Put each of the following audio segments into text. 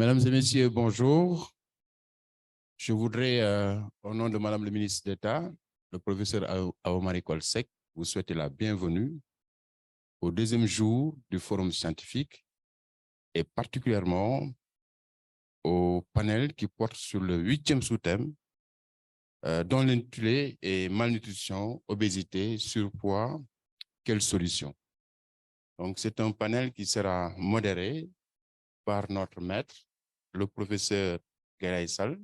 Mesdames et messieurs, bonjour. Je voudrais, au nom de Madame le ministre d'État, le professeur Aomari Kolsek, vous souhaiter la bienvenue au deuxième jour du forum scientifique et particulièrement au panel qui porte sur le 8e sous-thème dont l'intitulé est malnutrition, obésité, surpoids, quelles solutions? Donc, c'est un panel qui sera modéré par notre maître, le professeur Geraye Sall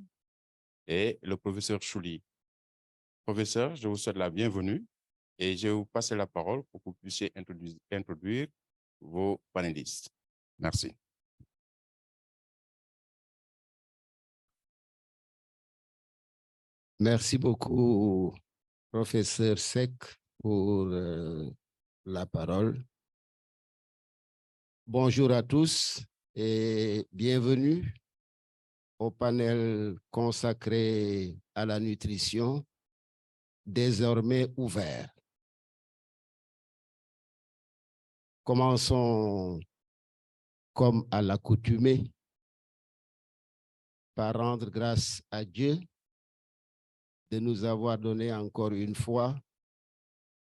et le professeur Chouli. Professeur, je vous souhaite la bienvenue et je vais vous passer la parole pour que vous puissiez introduire vos panélistes. Merci. Merci beaucoup, professeur Seck, pour la parole. Bonjour à tous et bienvenue au panel consacré à la nutrition, désormais ouvert. Commençons, comme à l'accoutumée, par rendre grâce à Dieu de nous avoir donné encore une fois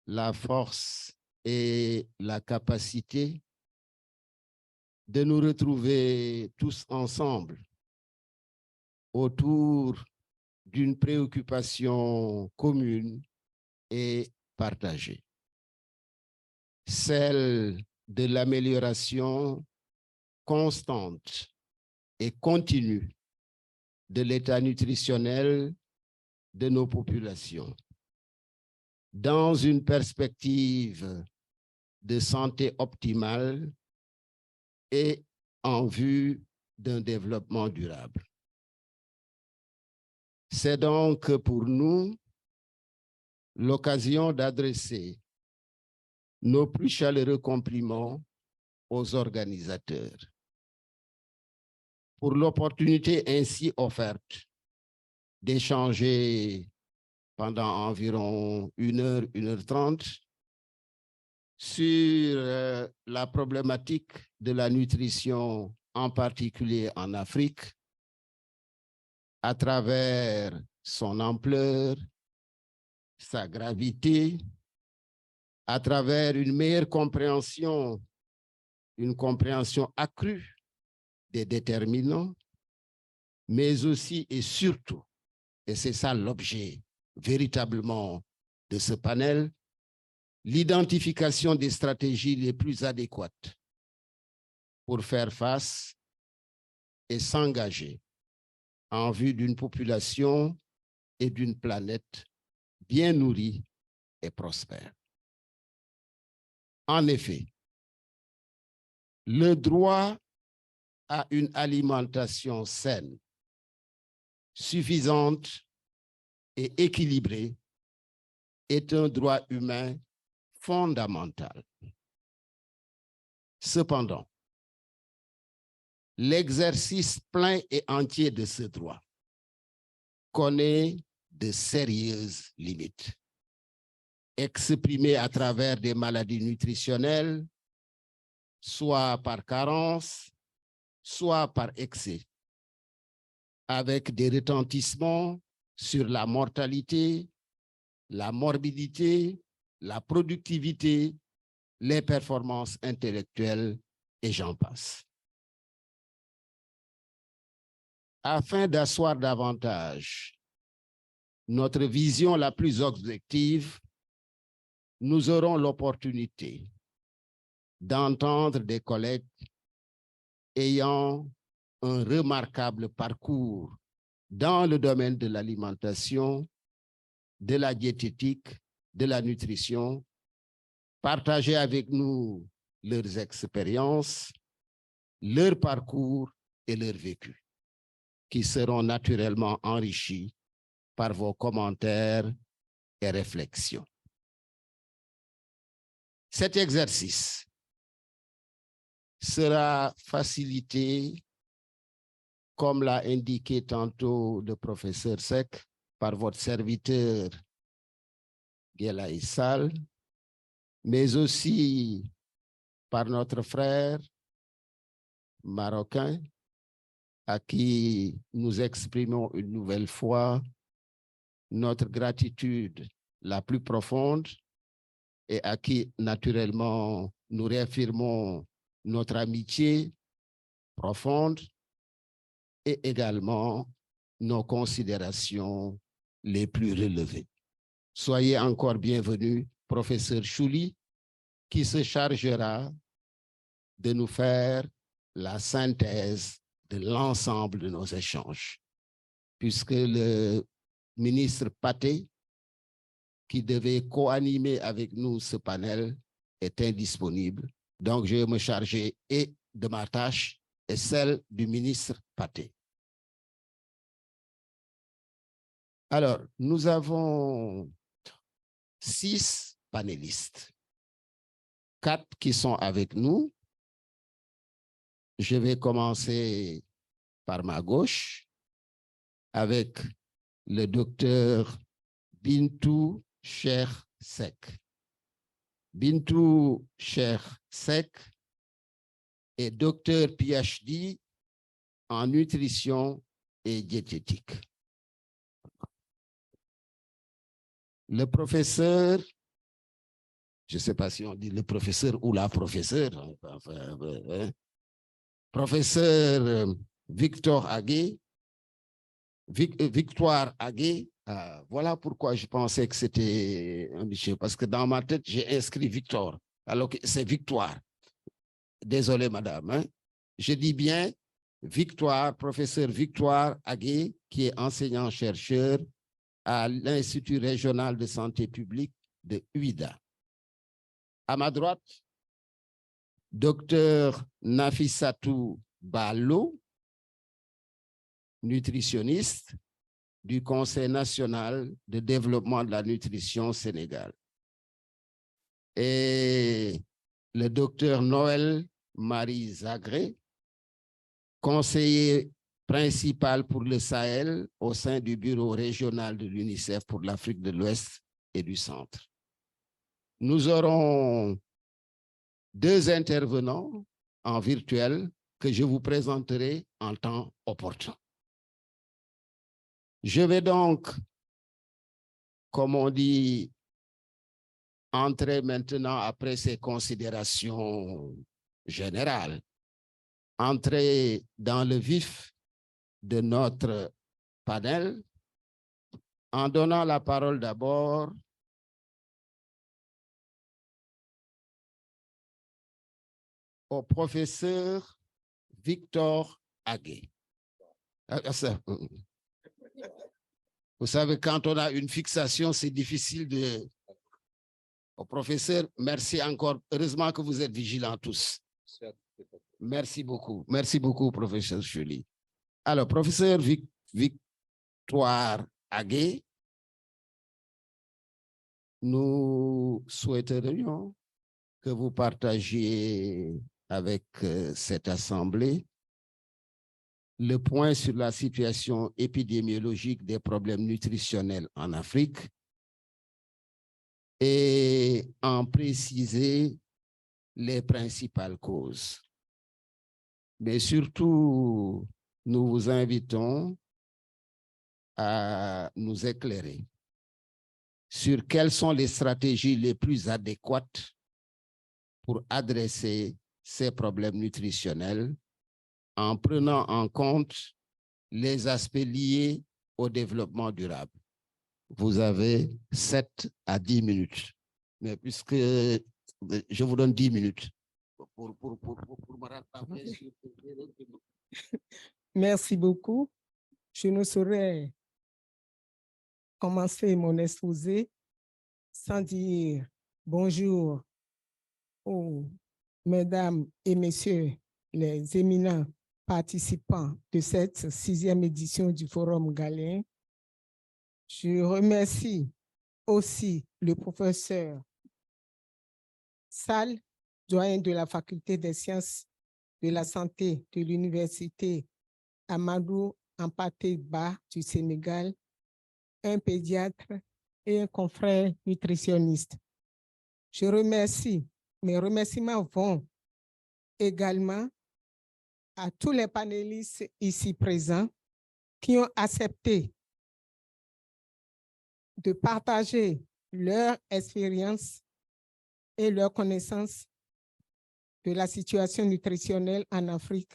la force et la capacité de nous retrouver tous ensemble autour d'une préoccupation commune et partagée, celle de l'amélioration constante et continue de l'état nutritionnel de nos populations, dans une perspective de santé optimale et en vue d'un développement durable. C'est donc pour nous l'occasion d'adresser nos plus chaleureux compliments aux organisateurs pour l'opportunité ainsi offerte d'échanger pendant environ 1h30 sur la problématique de la nutrition, en particulier en Afrique, à travers son ampleur, sa gravité, à travers une meilleure compréhension, une compréhension accrue des déterminants, mais aussi et surtout, et c'est ça l'objet véritablement de ce panel, l'identification des stratégies les plus adéquates pour faire face et s'engager en vue d'une population et d'une planète bien nourrie et prospère. En effet, le droit à une alimentation saine, suffisante et équilibrée est un droit humain fondamental. Cependant, l'exercice plein et entier de ce droit connaît de sérieuses limites, exprimées à travers des maladies nutritionnelles, soit par carence, soit par excès, avec des retentissements sur la mortalité, la morbidité, la productivité, les performances intellectuelles et j'en passe. Afin d'asseoir davantage notre vision la plus objective, nous aurons l'opportunité d'entendre des collègues ayant un remarquable parcours dans le domaine de l'alimentation, de la diététique, de la nutrition, partager avec nous leurs expériences, leur parcours et leur vécu, qui seront naturellement enrichis par vos commentaires et réflexions. Cet exercice sera facilité, comme l'a indiqué tantôt le professeur Seck, par votre serviteur Geraye Sall, mais aussi par notre frère marocain, à qui nous exprimons une nouvelle fois notre gratitude la plus profonde et à qui, naturellement, nous réaffirmons notre amitié profonde et également nos considérations les plus relevées. Soyez encore bienvenus, professeur Chouli, qui se chargera de nous faire la synthèse de l'ensemble de nos échanges, puisque le ministre Paté, qui devait co-animer avec nous ce panel, est indisponible. Donc, je vais me charger et de ma tâche et celle du ministre Paté. Alors, nous avons 6 panélistes, 4 qui sont avec nous. Je vais commencer par ma gauche avec le docteur Bintou Cheikh Seck. Bintou Cheikh Seck est docteur PhD en nutrition et diététique. Le professeur, je ne sais pas si on dit le professeur ou la professeure, professeur Victoire Agué, voilà pourquoi je pensais que c'était ambitieux, parce que dans ma tête, j'ai inscrit Victor, alors que c'est Victoire. Désolé, madame. Hein? Je dis bien Victoire, professeur Victoire Agué, qui est enseignant-chercheur à l'Institut régional de santé publique de Ouida. À ma droite, docteur Nafissatou Balo, nutritionniste du Conseil national de développement de la nutrition Sénégal. Et le docteur Noël Marie Zagré, conseiller principal pour le Sahel au sein du bureau régional de l'UNICEF pour l'Afrique de l'Ouest et du Centre. Nous aurons 2 intervenants en virtuel que je vous présenterai en temps opportun. Je vais donc, comme on dit, entrer maintenant, après ces considérations générales, entrer dans le vif de notre panel en donnant la parole d'abord au professeur Victor Agué. Vous savez, quand on a une fixation, c'est difficile de... Au professeur, merci encore. Heureusement que vous êtes vigilants tous. Merci beaucoup, professeur Chouli. Alors, professeur Victoire Agué, nous souhaiterions que vous partagiez avec cette assemblée le point sur la situation épidémiologique des problèmes nutritionnels en Afrique et en préciser les principales causes. Mais surtout, nous vous invitons à nous éclairer sur quelles sont les stratégies les plus adéquates pour adresser ces problèmes nutritionnels en prenant en compte les aspects liés au développement durable. Vous avez 7 à 10 minutes. Mais puisque je vous donne 10 minutes pour me rattraper. Merci beaucoup. Je ne saurais commencer mon exposé sans dire bonjour aux mesdames et messieurs les éminents participants de cette 6e édition du Forum Galien. Je remercie aussi le professeur Sall, doyen de la faculté des sciences de la santé de l'université Amadou Hampâté Bâ du Sénégal, un pédiatre et un confrère nutritionniste. Mes remerciements vont également à tous les panélistes ici présents qui ont accepté de partager leur expérience et leur connaissance de la situation nutritionnelle en Afrique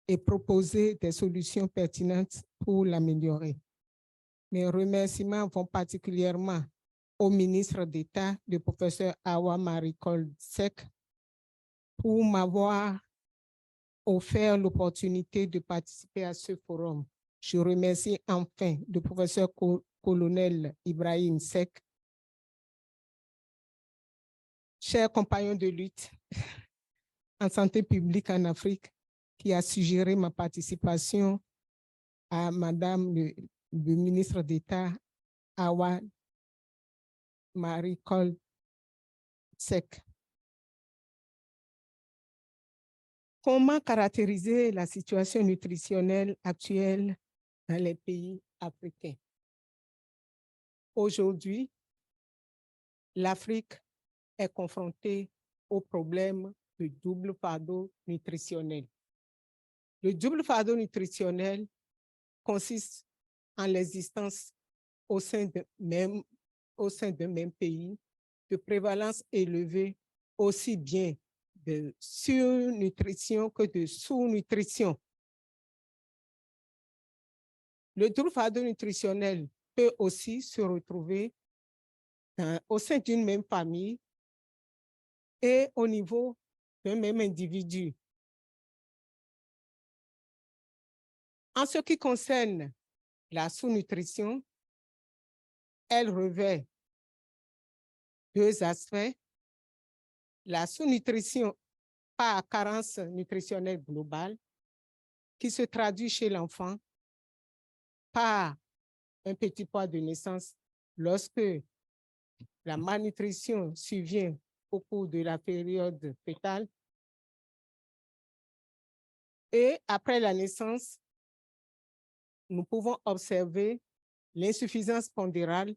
et proposer des solutions pertinentes pour l'améliorer. Mes remerciements vont particulièrement au ministre d'État, le professeur Awa Maricol Seck, pour m'avoir offert l'opportunité de participer à ce forum. Je remercie enfin le professeur colonel Ibrahim Seck, chers compagnons de lutte en santé publique en Afrique, qui a suggéré ma participation à Madame le ministre d'État Awa Maricol Seck. Comment caractériser la situation nutritionnelle actuelle dans les pays africains? Aujourd'hui, l'Afrique est confrontée au problème du double fardeau nutritionnel. Le double fardeau nutritionnel consiste en l'existence au sein d'un même pays de prévalence élevée aussi bien de surnutrition que de sous-nutrition. Le double fardeau nutritionnel peut aussi se retrouver au sein d'une même famille et au niveau d'un même individu. En ce qui concerne la sous-nutrition, elle revêt deux aspects. La sous-nutrition par carence nutritionnelle globale qui se traduit chez l'enfant par un petit poids de naissance lorsque la malnutrition survient au cours de la période fétale. Et après la naissance, nous pouvons observer l'insuffisance pondérale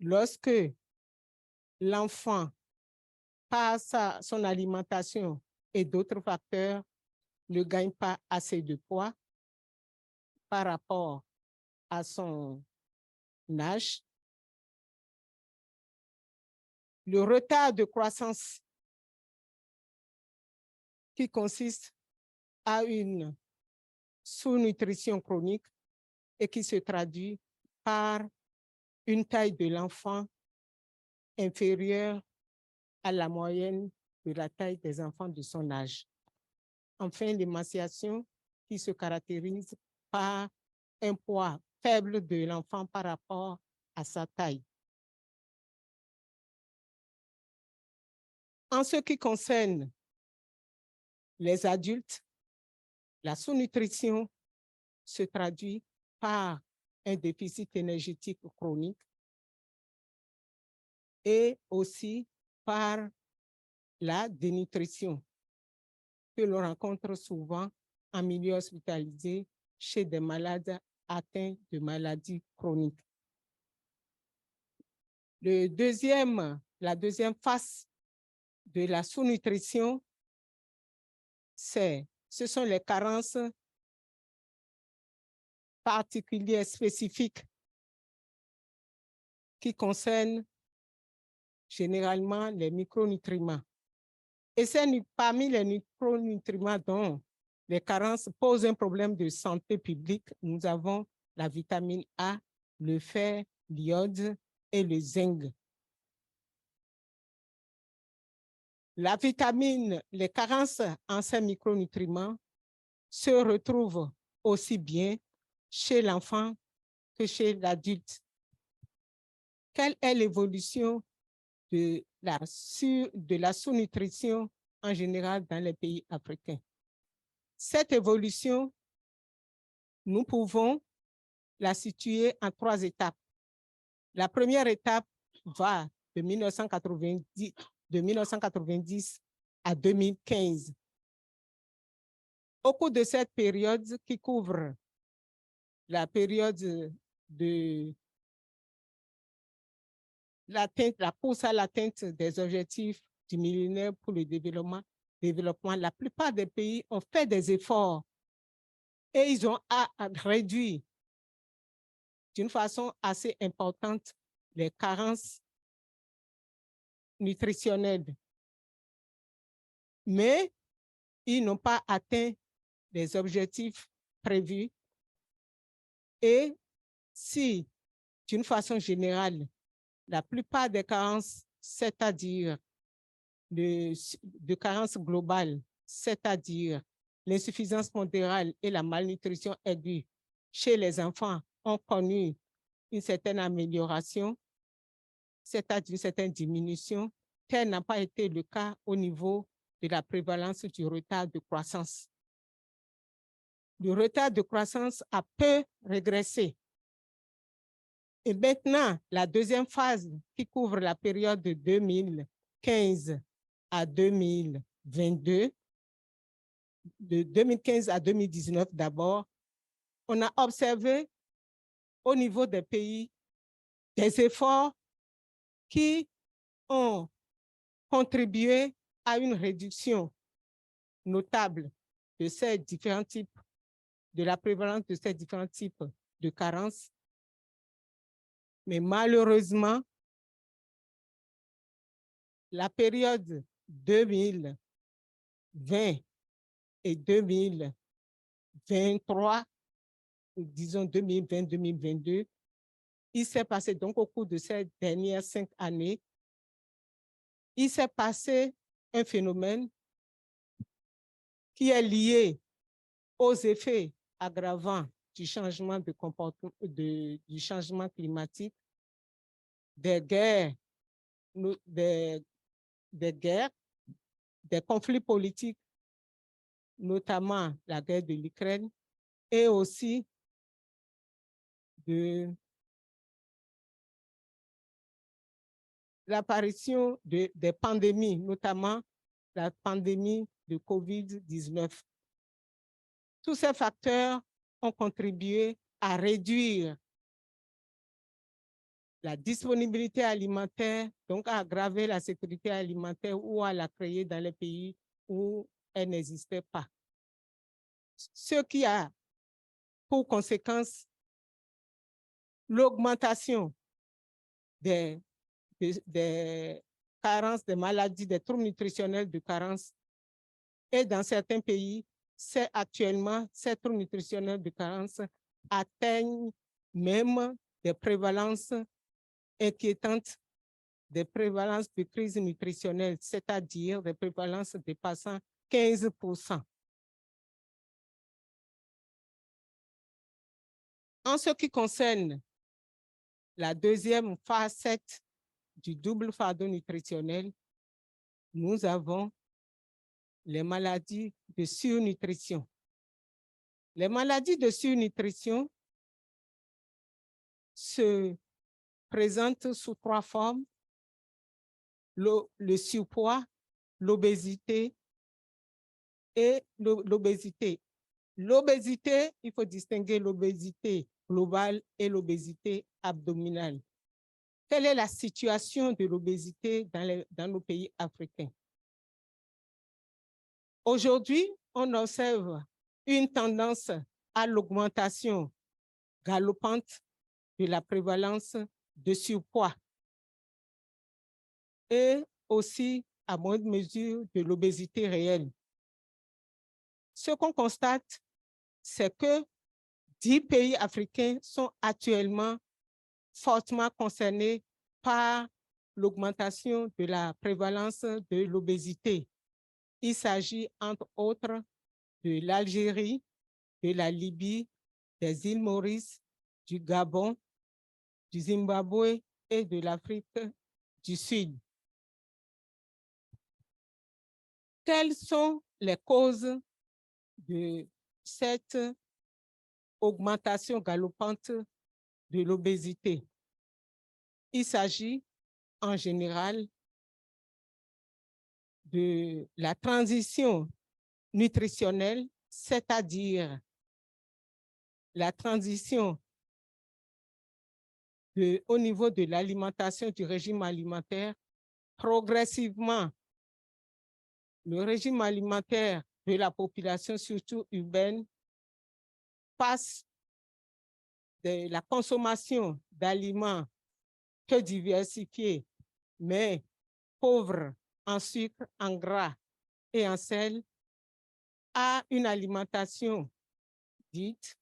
lorsque l'enfant, par son alimentation et d'autres facteurs, ne gagne pas assez de poids par rapport à son âge. Le retard de croissance qui consiste à une sous-nutrition chronique et qui se traduit par une taille de l'enfant inférieure à la moyenne de la taille des enfants de son âge. Enfin, l'émaciation qui se caractérise par un poids faible de l'enfant par rapport à sa taille. En ce qui concerne les adultes, la sous-nutrition se traduit par un déficit énergétique chronique et aussi par la dénutrition que l'on rencontre souvent en milieu hospitalisé chez des malades atteints de maladies chroniques. La deuxième face de la sous-nutrition, ce sont les carences particulières spécifiques qui concernent généralement les micronutriments. Et c'est parmi les micronutriments dont les carences posent un problème de santé publique. Nous avons la vitamine A, le fer, l'iode et le zinc. Les carences en ces micronutriments se retrouvent aussi bien chez l'enfant que chez l'adulte. Quelle est l'évolution de la sous-nutrition en général dans les pays africains? Cette évolution, nous pouvons la situer en 3 étapes. La première étape va de 1990 à 2015. Au cours de cette période qui couvre la période de la course à l'atteinte des objectifs du millénaire pour le développement, développement, la plupart des pays ont fait des efforts et ils ont réduit d'une façon assez importante les carences nutritionnelles. Mais ils n'ont pas atteint les objectifs prévus. Et si, d'une façon générale, la plupart des carences, c'est-à-dire de carences globales, c'est-à-dire l'insuffisance pondérale et la malnutrition aiguë chez les enfants ont connu une certaine amélioration, c'est-à-dire une certaine diminution, tel n'a pas été le cas au niveau de la prévalence du retard de croissance. Le retard de croissance a peu régressé. Et maintenant, la deuxième phase qui couvre la période de 2015 à 2022, de 2015 à 2019 d'abord, on a observé au niveau des pays des efforts qui ont contribué à une réduction notable de ces différents types, de la prévalence de ces différents types de carences. Mais malheureusement, la période 2020 et 2023, disons 2020-2022, il s'est passé donc au cours de ces dernières 5 années, il s'est passé un phénomène qui est lié aux effets aggravants du changement de comportement, du changement climatique, des guerres, des conflits politiques, notamment la guerre de l'Ukraine, et aussi de l'apparition des pandémies, notamment la pandémie de COVID-19. Tous ces facteurs ont contribué à réduire la disponibilité alimentaire, donc à aggraver la sécurité alimentaire ou à la créer dans les pays où elle n'existait pas. Ce qui a pour conséquence l'augmentation des carences, des maladies, des troubles nutritionnels de carence. Et dans certains pays, actuellement, ces troubles nutritionnels de carence atteignent même des prévalences inquiétantes, des prévalences de crise nutritionnelle, c'est-à-dire des prévalences dépassant 15%. En ce qui concerne la deuxième facette du double fardeau nutritionnel, nous avons les maladies de surnutrition. Les maladies de surnutrition se présentent sous 3 formes: le surpoids, l'obésité et l'obésité. L'obésité, il faut distinguer l'obésité globale et l'obésité abdominale. Quelle est la situation de l'obésité dans nos pays africains? Aujourd'hui, on observe une tendance à l'augmentation galopante de la prévalence de surpoids et aussi, à moindre mesure, de l'obésité réelle. Ce qu'on constate, c'est que 10 pays africains sont actuellement fortement concernés par l'augmentation de la prévalence de l'obésité. Il s'agit entre autres de l'Algérie, de la Libye, des îles Maurice, du Gabon, du Zimbabwe et de l'Afrique du Sud. Quelles sont les causes de cette augmentation galopante de l'obésité? Il s'agit en général de la transition nutritionnelle, c'est-à-dire la transition au niveau de l'alimentation, du régime alimentaire, progressivement le régime alimentaire de la population, surtout urbaine, passe de la consommation d'aliments peu diversifiés, mais pauvres en sucre, en gras et en sel, à une alimentation dite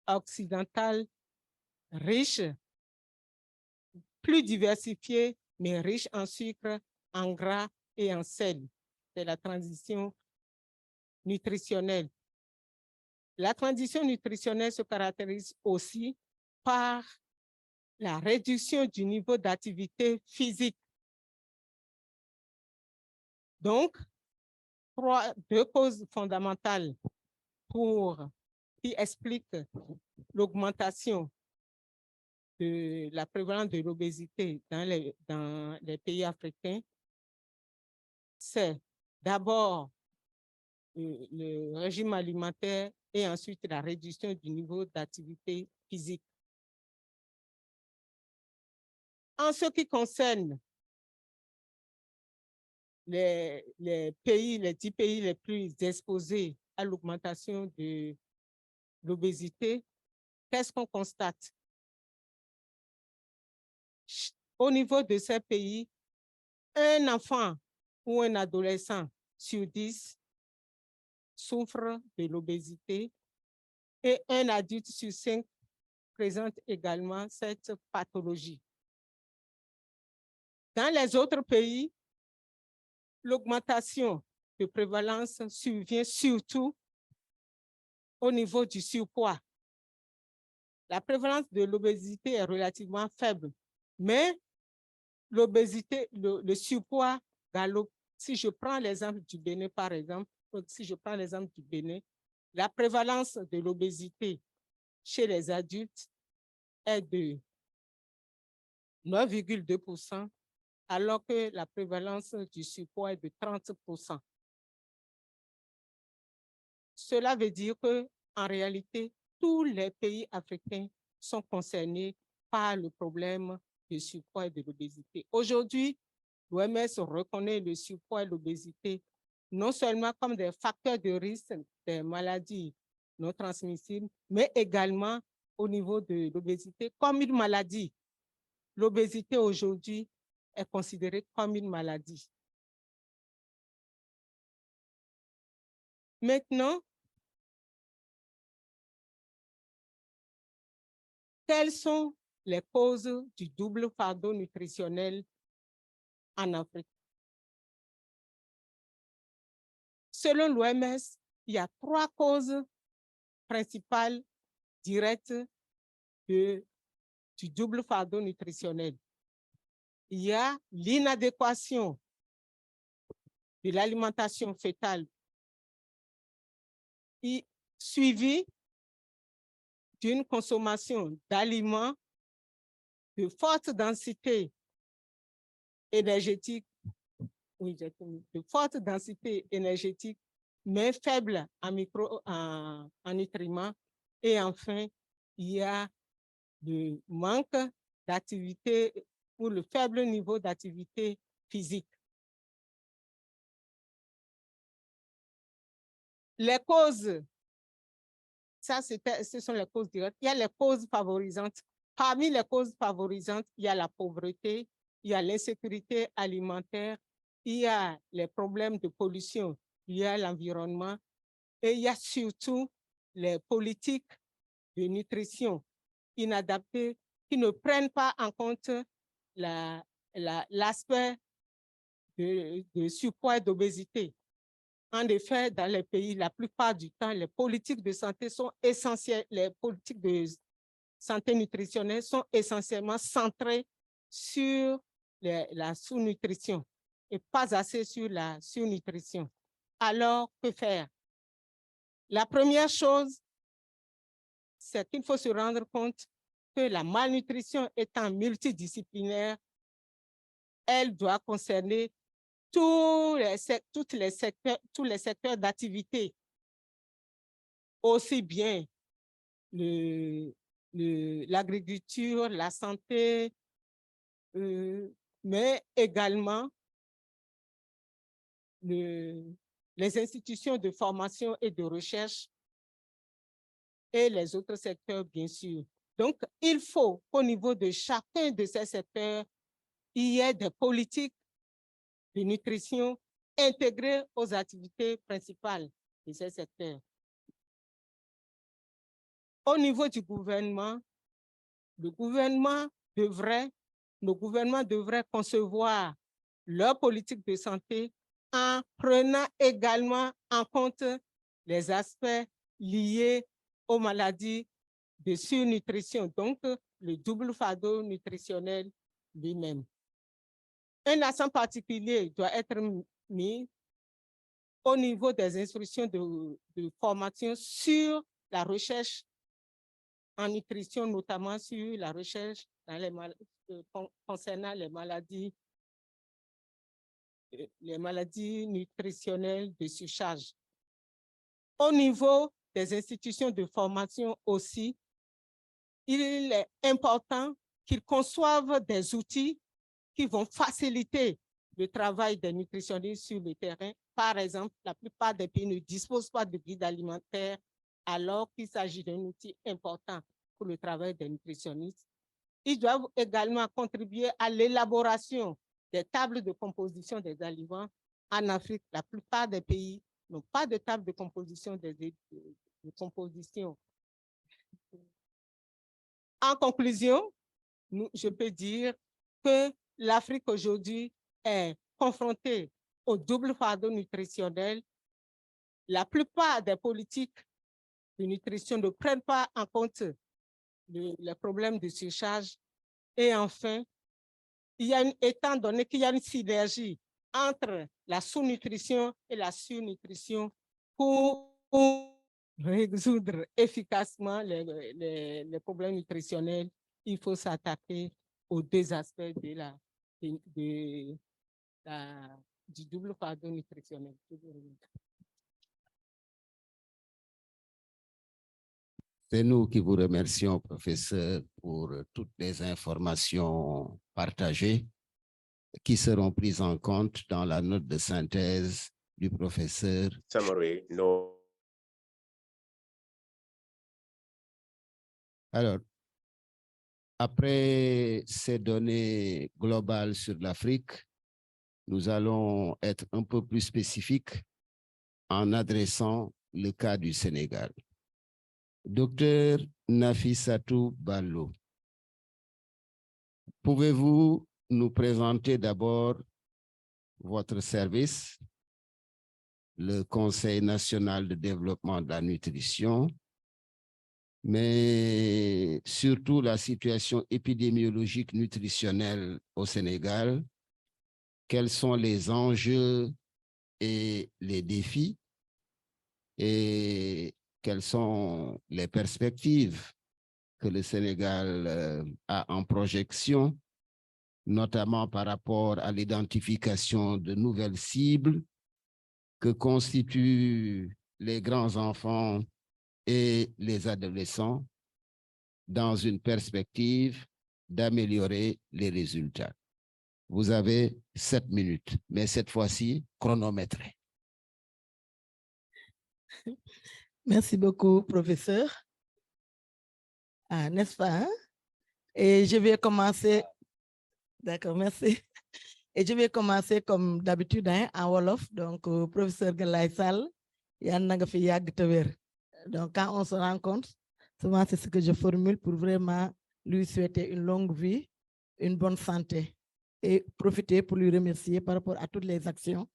occidentale, riche, plus diversifiée, mais riche en sucre, en gras et en sel. C'est la transition nutritionnelle. La transition nutritionnelle se caractérise aussi par la réduction du niveau d'activité physique. Donc, deux causes fondamentales qui expliquent l'augmentation de la prévalence de l'obésité dans les pays africains, c'est d'abord le régime alimentaire et ensuite la réduction du niveau d'activité physique. En ce qui concerne les 10 pays les plus exposés à l'augmentation de l'obésité, qu'est-ce qu'on constate? Au niveau de ces pays, un enfant ou un adolescent sur 10 souffre de l'obésité et un adulte sur 5 présente également cette pathologie. Dans les autres pays, l'augmentation de prévalence survient surtout au niveau du surpoids. La prévalence de l'obésité est relativement faible, mais l'obésité, le surpoids galope. Si je prends l'exemple du Bénin, par exemple, la prévalence de l'obésité chez les adultes est de 9,2%, alors que la prévalence du surpoids est de 30%. Cela veut dire qu'en réalité, tous les pays africains sont concernés par le problème du surpoids et de l'obésité. Aujourd'hui, l'OMS reconnaît le surpoids et l'obésité non seulement comme des facteurs de risque des maladies non transmissibles, mais également au niveau de l'obésité comme une maladie. L'obésité aujourd'hui est considérée comme une maladie. Maintenant, quelles sont les causes du double fardeau nutritionnel en Afrique? Selon l'OMS, il y a 3 causes principales directes du double fardeau nutritionnel. Il y a l'inadéquation de l'alimentation fœtale suivie d'une consommation d'aliments de forte densité énergétique, mais faible en nutriments. Et enfin, il y a le manque d'activité ou le faible niveau d'activité physique. Les causes, ce sont les causes directes. Il y a les causes favorisantes. Parmi les causes favorisantes, il y a la pauvreté, il y a l'insécurité alimentaire, il y a les problèmes de pollution, il y a l'environnement et il y a surtout les politiques de nutrition inadaptées qui ne prennent pas en compte l'aspect de surpoids et d'obésité. En effet, dans les pays, la plupart du temps, les politiques de santé sont essentielles, les politiques de santé nutritionnelle sont essentiellement centrées sur la sous-nutrition et pas assez sur la surnutrition. Alors, que faire? La première chose, c'est qu'il faut se rendre compte que la malnutrition étant multidisciplinaire, elle doit concerner tous les secteurs d'activité, aussi bien l'agriculture, la santé, mais également les institutions de formation et de recherche et les autres secteurs, bien sûr. Donc, il faut qu'au niveau de chacun de ces secteurs, il y ait des politiques de nutrition intégrées aux activités principales de ces secteurs. Au niveau du gouvernement, nos gouvernements devraient concevoir leur politique de santé en prenant également en compte les aspects liés aux maladies de surnutrition, donc le double fardeau nutritionnel lui-même. Un accent particulier doit être mis au niveau des instructions de formation sur la recherche en nutrition, notamment sur la recherche dans concernant les maladies nutritionnelles de surcharge. Au niveau des institutions de formation aussi, il est important qu'ils conçoivent des outils qui vont faciliter le travail des nutritionnistes sur le terrain. Par exemple, la plupart des pays ne disposent pas de guide alimentaire, alors qu'il s'agit d'un outil important pour le travail des nutritionnistes. Ils doivent également contribuer à l'élaboration des tables de composition des aliments. En Afrique, la plupart des pays n'ont pas de table de composition En conclusion, je peux dire que l'Afrique aujourd'hui est confrontée au double fardeau nutritionnel. La plupart des politiques de nutrition ne prennent pas en compte les problèmes de surcharge. Et enfin, étant donné qu'il y a une synergie entre la sous-nutrition et la surnutrition pour résoudre efficacement les problèmes nutritionnels, il faut s'attaquer aux deux aspects du double fardeau nutritionnel. C'est nous qui vous remercions, professeur, pour toutes les informations partagées qui seront prises en compte dans la note de synthèse du professeur. Summary, no. Alors, après ces données globales sur l'Afrique, nous allons être un peu plus spécifiques en adressant le cas du Sénégal. Docteur Nafissatou Ballo, pouvez-vous nous présenter d'abord votre service, le Conseil national de développement de la nutrition, mais surtout la situation épidémiologique nutritionnelle au Sénégal, quels sont les enjeux et les défis et quelles sont les perspectives que le Sénégal a en projection, notamment par rapport à l'identification de nouvelles cibles que constituent les grands enfants et les adolescents dans une perspective d'améliorer les résultats. Vous avez 7 minutes, mais cette fois-ci, chronométré. Merci beaucoup, professeur. N'est-ce pas? Hein? Et je vais commencer. D'accord, merci. Et je vais commencer comme d'habitude en Wolof. Donc, professeur Galaye Sall, donc, quand on se rencontre, souvent c'est ce que je formule pour vraiment lui souhaiter une longue vie, une bonne santé et profiter pour lui remercier par rapport à toutes les actions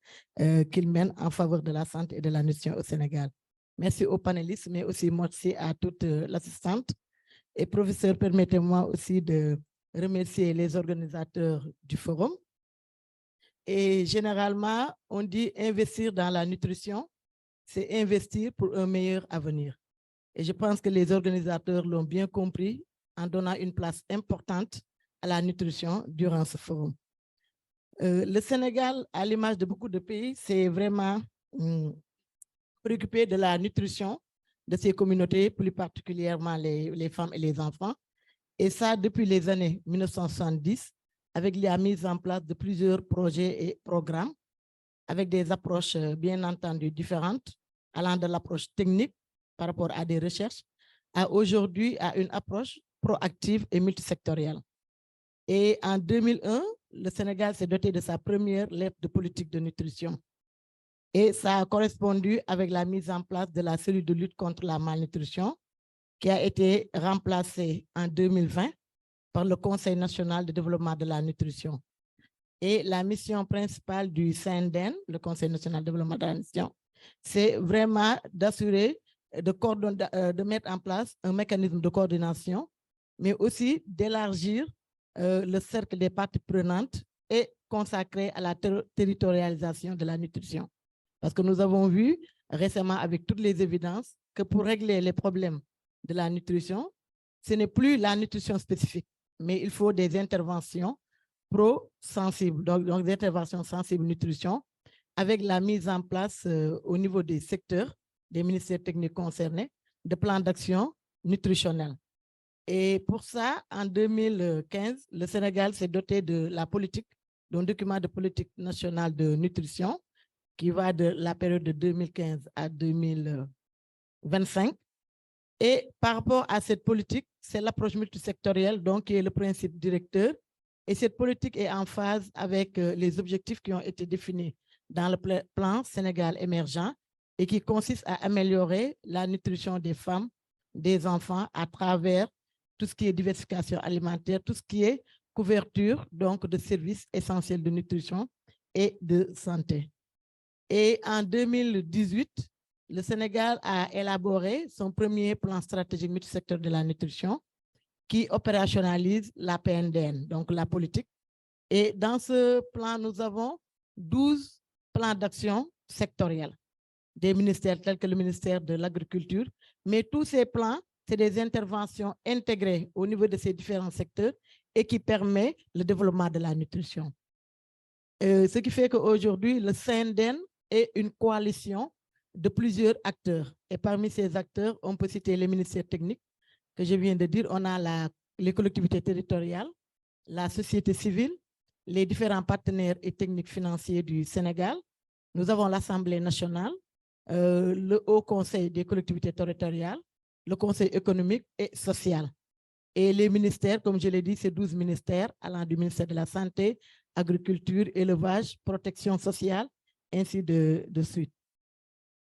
qu'il mène en faveur de la santé et de la nutrition au Sénégal. Merci aux panélistes, mais aussi merci à toute l'assistante. Et professeur, permettez-moi aussi de remercier les organisateurs du forum. Et généralement, on dit investir dans la nutrition, c'est investir pour un meilleur avenir. Et je pense que les organisateurs l'ont bien compris en donnant une place importante à la nutrition durant ce forum. Le Sénégal, à l'image de beaucoup de pays, s'est vraiment préoccupé de la nutrition de ces communautés, plus particulièrement les femmes et les enfants. Et ça, depuis les années 1970, avec la mise en place de plusieurs projets et programmes avec des approches bien entendu différentes, allant de l'approche technique par rapport à des recherches, à aujourd'hui à une approche proactive et multisectorielle. Et en 2001, le Sénégal s'est doté de sa première lettre de politique de nutrition. Et ça a correspondu avec la mise en place de la cellule de lutte contre la malnutrition, qui a été remplacée en 2020 par le Conseil national de développement de la nutrition. Et la mission principale du CNDN, le Conseil national de développement de la nutrition, c'est vraiment d'assurer, de mettre en place un mécanisme de coordination, mais aussi d'élargir le cercle des parties prenantes et consacrer à la territorialisation de la nutrition. Parce que nous avons vu récemment avec toutes les évidences que pour régler les problèmes de la nutrition, ce n'est plus la nutrition spécifique, mais il faut des interventions pro-sensibles, donc des interventions sensibles nutrition, avec la mise en place au niveau des secteurs, des ministères techniques concernés, de plans d'action nutritionnels. Et pour ça, en 2015, le Sénégal s'est doté de la politique, d'un document de politique nationale de nutrition, qui va de la période de 2015 à 2025. Et par rapport à cette politique, c'est l'approche multisectorielle donc, qui est le principe directeur. Et cette politique est en phase avec les objectifs qui ont été définis dans le plan Sénégal émergent et qui consiste à améliorer la nutrition des femmes, des enfants à travers tout ce qui est diversification alimentaire, tout ce qui est couverture donc, de services essentiels de nutrition et de santé. Et en 2018, le Sénégal a élaboré son premier plan stratégique multisecteur de la nutrition qui opérationnalise la PNDN, donc la politique. Et dans ce plan, nous avons 12 plans d'action sectoriels des ministères tels que le ministère de l'Agriculture. Mais tous ces plans, c'est des interventions intégrées au niveau de ces différents secteurs et qui permettent le développement de la nutrition. Ce qui fait qu'aujourd'hui, le CNDN est une coalition de plusieurs acteurs. Et parmi ces acteurs, on peut citer les ministères techniques que je viens de dire. On a les collectivités territoriales, la société civile, les différents partenaires et techniques financiers du Sénégal. Nous avons l'Assemblée nationale, le Haut Conseil des collectivités territoriales, le Conseil économique et social. Et les ministères, comme je l'ai dit, c'est 12 ministères allant du ministère de la Santé, Agriculture, Élevage, Protection sociale, ainsi de suite.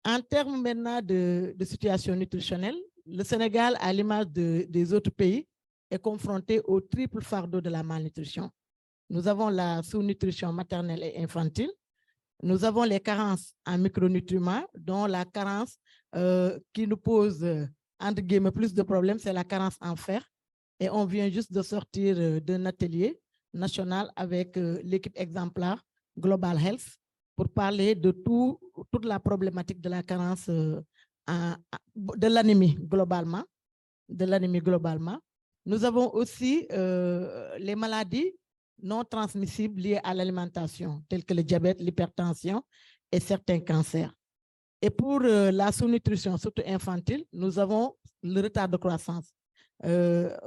En termes maintenant de situation nutritionnelle, le Sénégal, à l'image des autres pays, est confronté au triple fardeau de la malnutrition. Nous avons la sous-nutrition maternelle et infantile. Nous avons les carences en micronutriments, dont la carence qui nous pose, entre guillemets, plus de problèmes, c'est la carence en fer. Et on vient juste de sortir d'un atelier national avec l'équipe exemplaire Global Health pour parler de toute la problématique de la carence de l'anémie globalement. Nous avons aussi les maladies non transmissibles liées à l'alimentation, telles que le diabète, l'hypertension et certains cancers. Et pour la sous-nutrition, surtout infantile, nous avons le retard de croissance.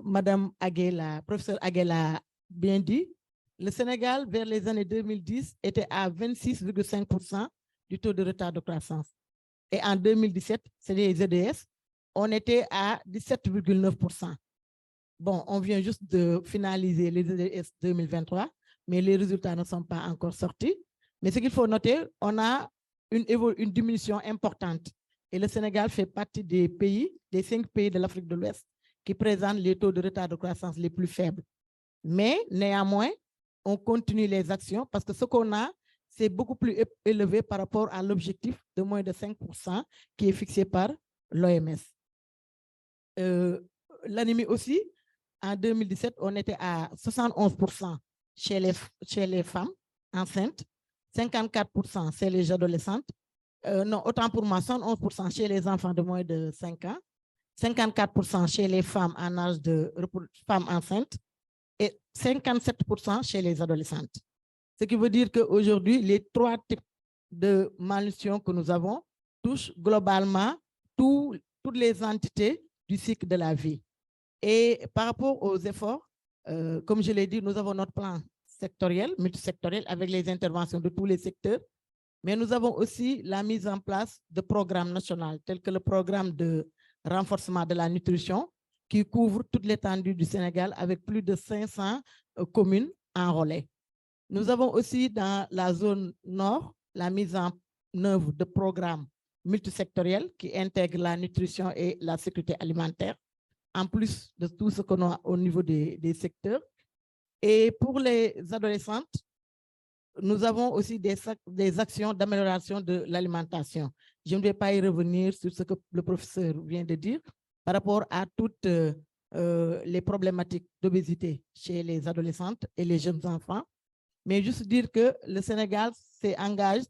Madame Aguela, professeur Aguela a bien dit, le Sénégal, vers les années 2010, était à 26,5% du taux de retard de croissance. Et en 2017, c'est les EDS, on était à 17,9%. Bon, on vient juste de finaliser les EDS 2023, mais les résultats ne sont pas encore sortis. Mais ce qu'il faut noter, on a une diminution importante. Et le Sénégal fait partie des pays, des 5 pays de l'Afrique de l'Ouest qui présentent les taux de retard de croissance les plus faibles. Mais néanmoins, on continue les actions parce que ce qu'on a, c'est beaucoup plus élevé par rapport à l'objectif de moins de 5% qui est fixé par l'OMS. L'anémie aussi, en 2017, on était à 71% chez les femmes enceintes, 54% chez les adolescentes, non, autant pour moi, 71% chez les enfants de moins de 5 ans, 54% chez les femmes en âge de femmes enceintes et 57% chez les adolescentes. Ce qui veut dire qu'aujourd'hui, les 3 types de malnutrition que nous avons touchent globalement toutes les entités du cycle de la vie. Et par rapport aux efforts, comme je l'ai dit, nous avons notre plan sectoriel, multisectoriel, avec les interventions de tous les secteurs. Mais nous avons aussi la mise en place de programmes nationaux tels que le programme de renforcement de la nutrition qui couvre toute l'étendue du Sénégal avec plus de 500 communes enrôlées. Nous avons aussi dans la zone nord la mise en œuvre de programmes multisectoriels qui intègrent la nutrition et la sécurité alimentaire, en plus de tout ce qu'on a au niveau des secteurs. Et pour les adolescentes, nous avons aussi des actions d'amélioration de l'alimentation. Je ne vais pas y revenir sur ce que le professeur vient de dire par rapport à toutes les problématiques d'obésité chez les adolescentes et les jeunes enfants, mais juste dire que le Sénégal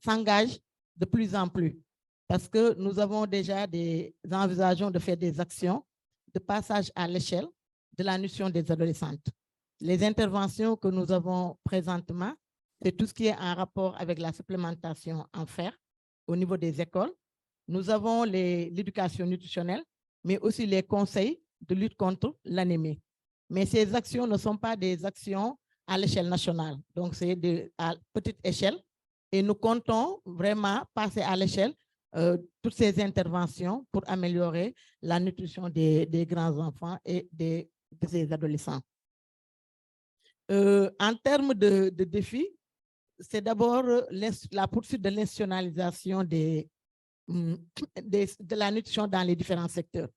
s'engage de plus en plus parce que nous avons déjà envisageons de faire des actions de passage à l'échelle de la nutrition des adolescentes. Les interventions que nous avons présentement, c'est tout ce qui est en rapport avec la supplémentation en fer au niveau des écoles. Nous avons l'éducation nutritionnelle, mais aussi les conseils de lutte contre l'anémie. Mais ces actions ne sont pas des actions à l'échelle nationale. Donc, c'est à petite échelle. Et nous comptons vraiment passer à l'échelle toutes ces interventions pour améliorer la nutrition des grands enfants et de ces adolescents. En termes de défis, c'est d'abord la poursuite de l'institutionnalisation de la nutrition dans les différents secteurs.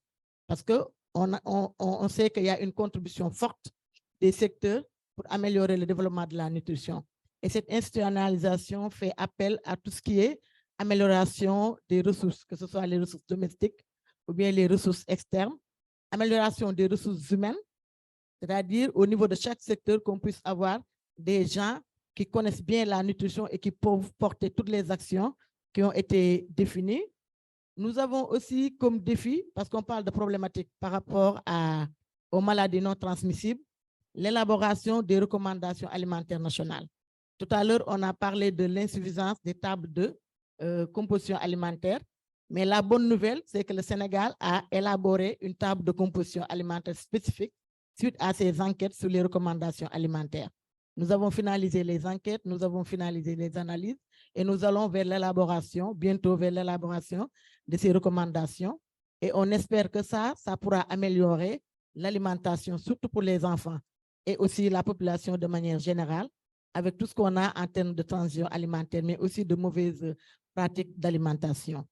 Parce qu'on sait qu'il y a une contribution forte des secteurs pour améliorer le développement de la nutrition. Et cette institutionnalisation fait appel à tout ce qui est amélioration des ressources, que ce soit les ressources domestiques ou bien les ressources externes, amélioration des ressources humaines, c'est-à-dire au niveau de chaque secteur qu'on puisse avoir des gens qui connaissent bien la nutrition et qui peuvent porter toutes les actions qui ont été définies. Nous avons aussi comme défi, parce qu'on parle de problématiques par rapport aux maladies non transmissibles, l'élaboration des recommandations alimentaires nationales. Tout à l'heure, on a parlé de l'insuffisance des tables de composition alimentaire, mais la bonne nouvelle, c'est que le Sénégal a élaboré une table de composition alimentaire spécifique suite à ces enquêtes sur les recommandations alimentaires. Nous avons finalisé les enquêtes, nous avons finalisé les analyses et nous allons vers l'élaboration, bientôt vers l'élaboration de ces recommandations. Et on espère que ça pourra améliorer l'alimentation, surtout pour les enfants et aussi la population de manière générale, avec tout ce qu'on a en termes de transition alimentaire, mais aussi de mauvaises pratiques d'alimentation.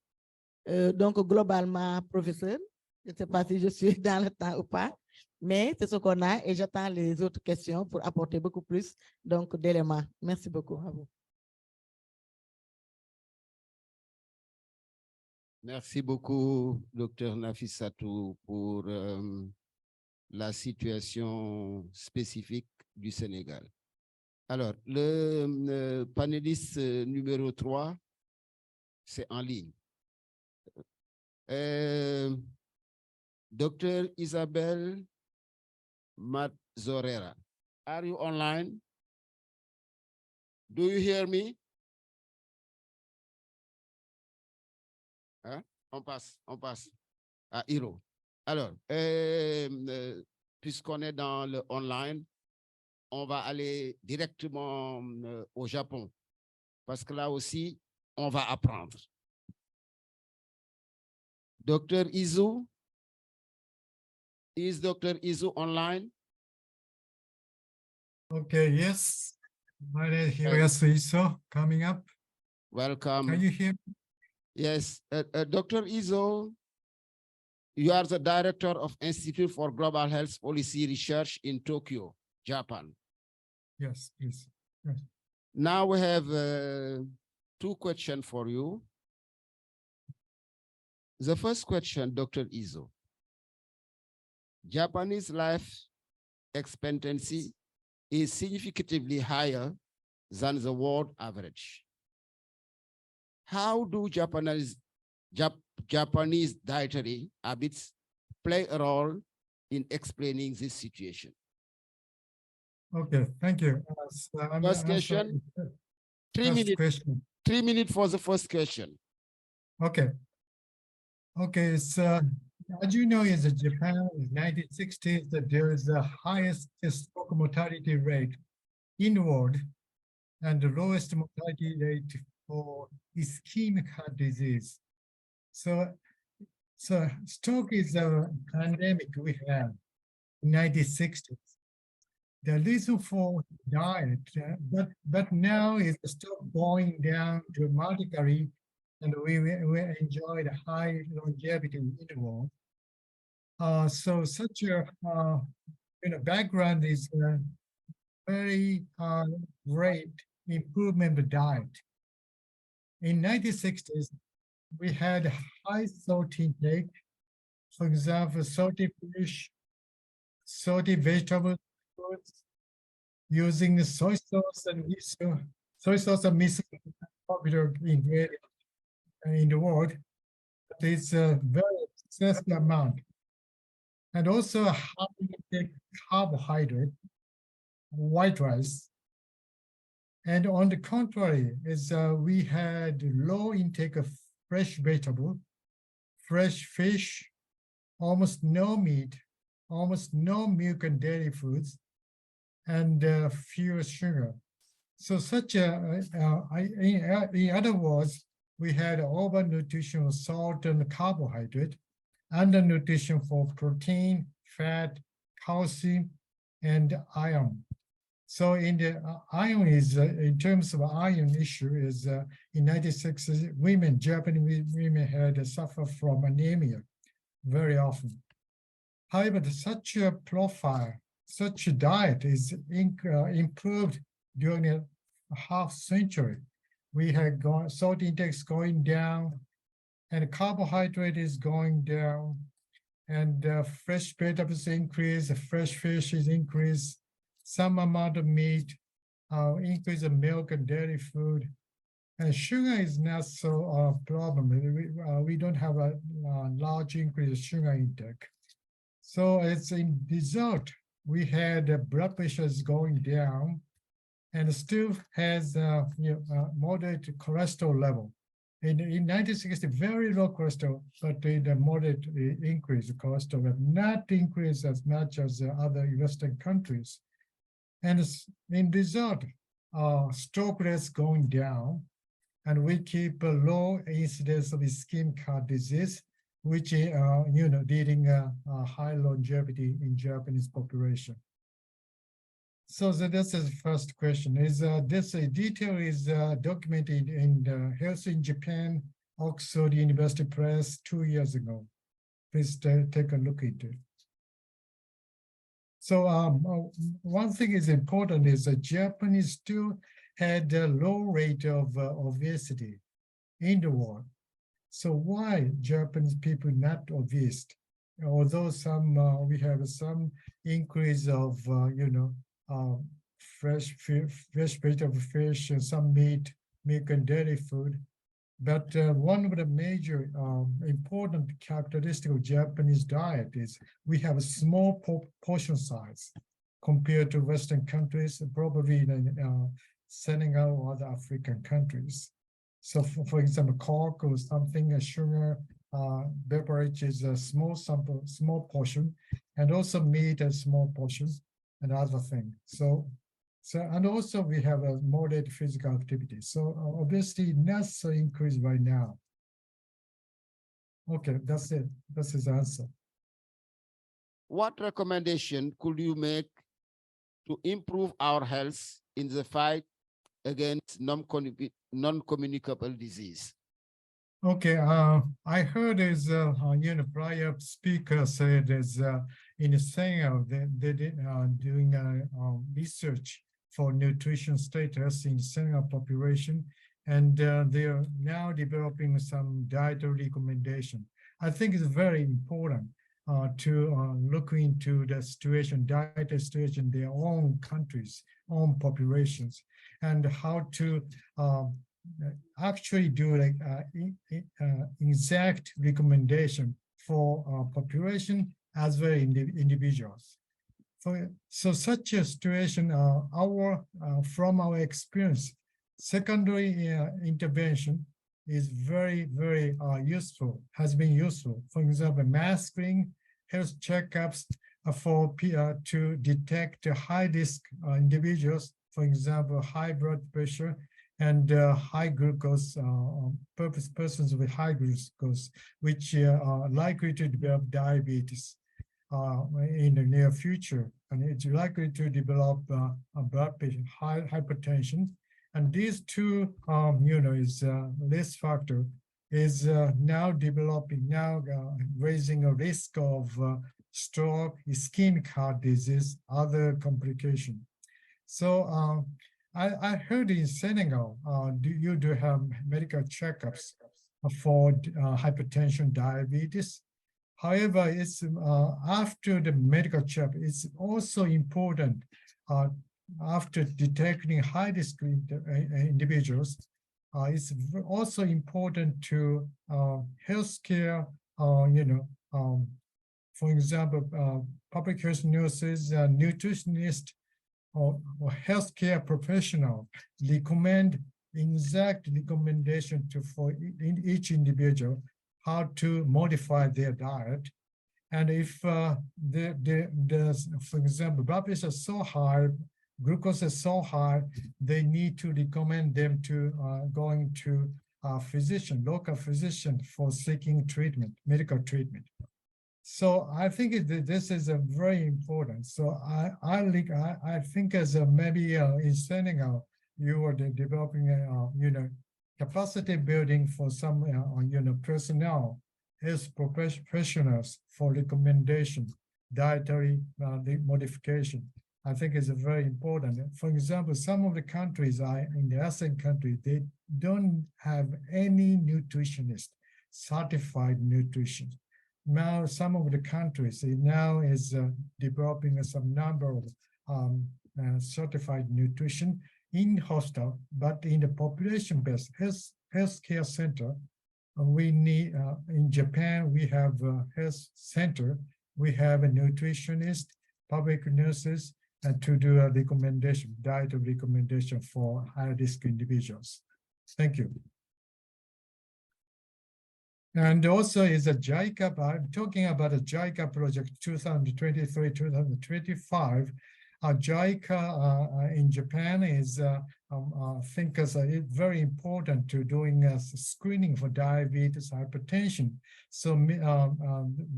Donc, globalement, professeur, je ne sais pas si je suis dans le temps ou pas, mais c'est ce qu'on a et j'attends les autres questions pour apporter beaucoup plus d'éléments. Merci beaucoup à vous. Merci beaucoup, Dr Nafissatou, pour la situation spécifique du Sénégal. Alors, le panéliste numéro 3, c'est en ligne. Dr Isabelle Mazzorera, are you online? Do you hear me? Hein? On passe à Hiro. Alors, puisqu'on est dans le online, on va aller directement au Japon, parce que là aussi, on va apprendre. Dr. Izu, is Dr. Izu online? Okay, yes. My name is Hiroyasu Iso, coming up. Welcome. Can you hear me? Yes, Dr. Izo, you are the director of Institute for Global Health Policy Research in Tokyo, Japan. Yes, please. Yes. Now we have 2 questions for you. The first question, Dr. Izo. Japanese life expectancy is significantly higher than the world average. How do Japanese dietary habits play a role in explaining this situation? Okay, thank you. First question, 3 minutes. Question. 3 minutes for the first question. Okay. Okay, so as you know, in Japan in the 1960s, that there is the highest stroke mortality rate in the world and the lowest mortality rate for ischemic heart disease. So stroke is a pandemic we have in 1960s. The reason for diet, but now is still going down dramatically, and we enjoy the high longevity interval. So such a background is very great improvement of diet. In 1960s, we had high salt intake. For example, salty fish, salty vegetables, using soy sauce and miso. Soy sauce and miso is a popular ingredient in the world. It's a very excessive amount. And also high intake carbohydrate, white rice. And on the contrary, is we had low intake of fresh vegetable, fresh fish, almost no meat, almost no milk and dairy foods, and fewer sugar. So such a, in other words, we had overnutrition of salt and carbohydrate, undernutrition for protein, fat, calcium, and iron. So in the iron is, in terms of iron issue is in 1960s, women, Japanese women had suffer from anemia very often. However, such a profile, such a diet is improved during a half century. We had gone, salt index going down, and carbohydrate is going down, and fresh vegetables increase, fresh fish is increased, some amount of meat, increase of milk and dairy food, and sugar is not so a problem. We don't have a large increase of sugar intake. So it's in dessert, we had blood pressures going down, and still has moderate cholesterol level. In 1960, very low cholesterol, but in a moderate increase of cholesterol, not increase as much as other Western countries. And in result, stroke rates going down, and we keep a low incidence of ischemic heart disease, which leading a high longevity in Japanese population. So this is the first question. Is this detail is documented in the Health in Japan, Oxford University Press 2 years ago. Please take a look at it. So one thing is important is that Japanese still had a low rate of obesity in the world. So why Japanese people not obese? Although some we have some increase of fresh vegetable fish and some meat, milk and dairy food. But one of the major important characteristic of Japanese diet is we have a small portion size compared to Western countries, probably in Senegal or other African countries. So for example, Coke or something, a sugar, beverage is a small portion, and also meat a small portion, and other thing. So and also we have a moderate physical activity. So obviously not so increased right now. Okay, that's it. That's his answer. What recommendation could you make to improve our health in the fight against non-communicable disease? Okay, I heard is prior speaker said is in Senegal they did doing research for nutrition status in Senegal population, and they are now developing some dietary recommendation. I think it's very important to look into the situation, dietary situation, their own countries, own populations, and how to actually do like exact recommendation for population as well as individuals. So such a situation, from our experience, secondary intervention is very, very useful, has been useful. For example, mass screening, health checkups to detect high risk individuals, for example, high blood pressure, and high glucose persons with high glucose, which are likely to develop diabetes in the near future, and it's likely to develop a blood pressure, hypertension, and these two, is risk factor is now developing, raising a risk of stroke, ischemic heart disease, other complication. So I heard in Senegal, you do have medical checkups for hypertension, diabetes. However, it's after the medical check, it's also important after detecting high risk individuals. It's also important to healthcare, for example, public health nurses, nutritionists, or healthcare professional recommend exact recommendation for each individual how to modify their diet. And if for example, blood pressure is so high, glucose is so high, they need to recommend them to going to a physician, local physician, for seeking treatment, medical treatment. So I think this is a very important. So I think as maybe in Senegal, you were developing capacity building for some personnel, health professionals for recommendation, dietary modification. I think is very important. For example, some of the countries in the ASEAN countries, they don't have any nutritionist, certified nutrition. Now, some of the countries now is developing some number of certified nutrition in hospital, but in the population-based healthcare center, we need, in Japan, we have a health center, we have a nutritionist, public nurses, and to do a recommendation, diet recommendation for high-risk individuals. Thank you. And also is a JICA, I'm talking about a JICA project 2023-2025. JICA in Japan is, I think, it's very important to doing screening for diabetes, hypertension. So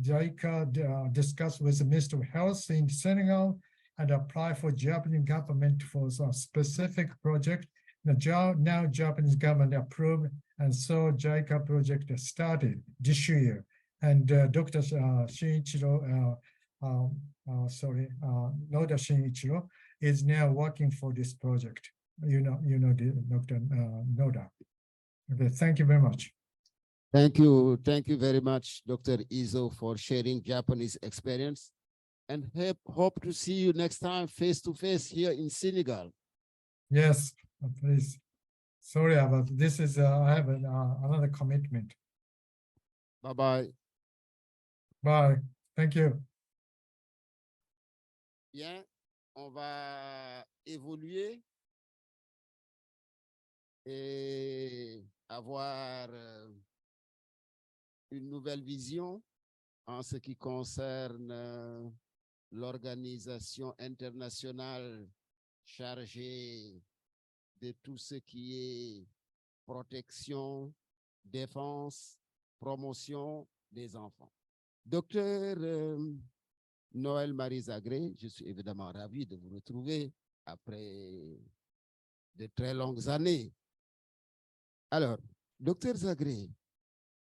JICA discussed with the Ministry of Health in Senegal and apply for Japanese government for some specific project. Now Japanese government approved, and so JICA project started this year. And Dr. Shinichiro, Noda Shinichiro is now working for this project. Dr. Noda. Okay, thank you very much. Thank you very much, Dr. Izo, for sharing Japanese experience, and hope to see you next time face to face here in Senegal. Yes, please. Sorry about this. Is I have another commitment. Bye-bye. Bye. Thank you. Bien, on va évoluer et avoir une nouvelle vision en ce qui concerne l'organisation internationale chargée de tout ce qui est protection, défense, promotion des enfants. Docteur Noël Marie Zagré, je suis évidemment ravi de vous retrouver après de très longues années. Alors, docteur Zagré,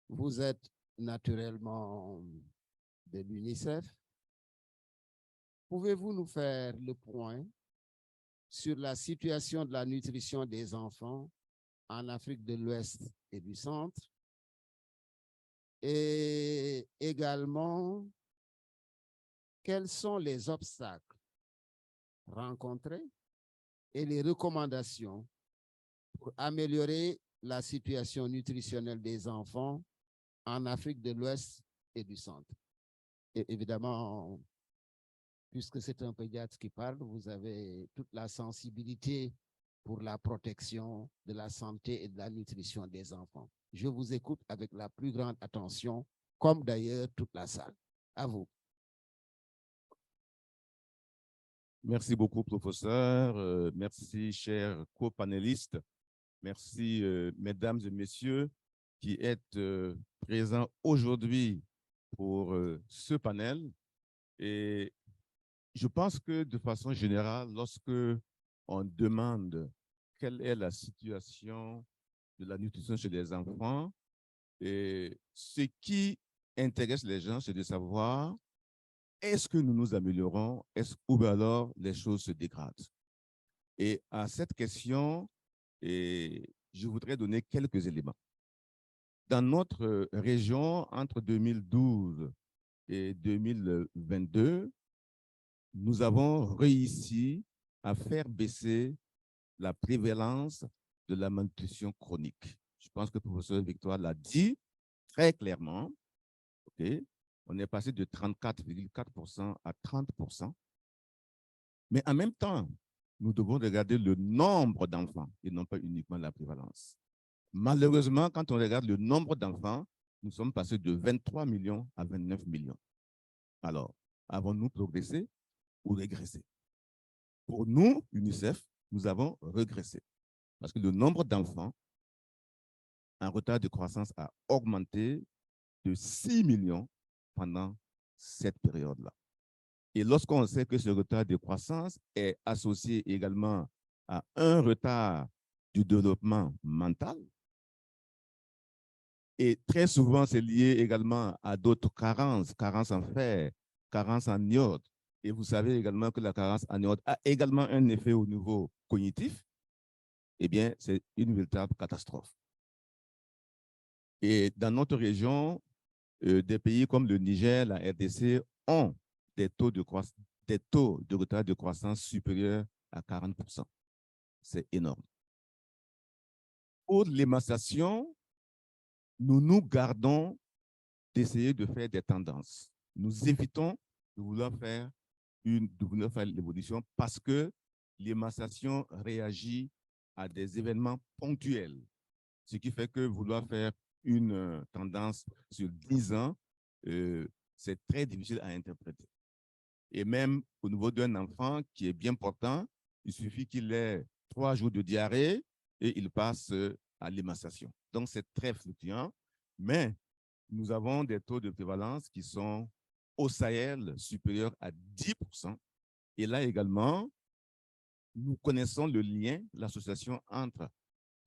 vous êtes naturellement de l'UNICEF. Pouvez-vous nous faire le point sur la situation de la nutrition des enfants en Afrique de l'Ouest et du Centre, et également quels sont les obstacles rencontrés et les recommandations pour améliorer la situation nutritionnelle des enfants en Afrique de l'Ouest et du Centre. Et évidemment, puisque c'est un pédiatre qui parle, vous avez toute la sensibilité pour la protection de la santé et de la nutrition des enfants. Je vous écoute avec la plus grande attention, comme d'ailleurs toute la salle. À vous. Merci beaucoup, professeur. Merci, chers co-panélistes. Merci, mesdames et messieurs, qui êtes présents aujourd'hui pour ce panel. Et je pense que de façon générale, lorsque on demande quelle est la situation de la nutrition chez les enfants, et ce qui intéresse les gens, c'est de savoir est-ce que nous nous améliorons, ou alors les choses se dégradent. Et à cette question, je voudrais donner quelques éléments. Dans notre région, entre 2012 et 2022, nous avons réussi à faire baisser la prévalence de la malnutrition chronique. Je pense que le professeur Victoire l'a dit très clairement. Okay? On est passé de 34,4% à 30%. Mais en même temps, nous devons regarder le nombre d'enfants et non pas uniquement la prévalence. Malheureusement, quand on regarde le nombre d'enfants, nous sommes passés de 23 millions à 29 millions. Alors, avons-nous progressé ou régressé? Pour nous, UNICEF, nous avons régressé parce que le nombre d'enfants en retard de croissance a augmenté de 6 millions pendant cette période-là. Et lorsqu'on sait que ce retard de croissance est associé également à un retard du développement mental, et très souvent c'est lié également à d'autres carences, carences en fer, carences en iode. Et vous savez également que la carence en iode a également un effet au niveau cognitif, eh bien, c'est une véritable catastrophe. Et dans notre région, des pays comme le Niger, la RDC ont des taux de retard de croissance supérieurs à 40%. C'est énorme. Pour l'émancipation, nous nous gardons d'essayer de faire des tendances. Nous évitons de vouloir faire l'évolution parce que l'émancipation réagit à des événements ponctuels. Ce qui fait que vouloir faire une tendance sur 10 ans, c'est très difficile à interpréter. Et même au niveau d'un enfant qui est bien portant, il suffit qu'il ait 3 jours de diarrhée et il passe à l'émancipation. Donc, c'est très fluctuant, mais nous avons des taux de prévalence qui sont au Sahel supérieurs à 10%. Et là également, nous connaissons le lien, l'association entre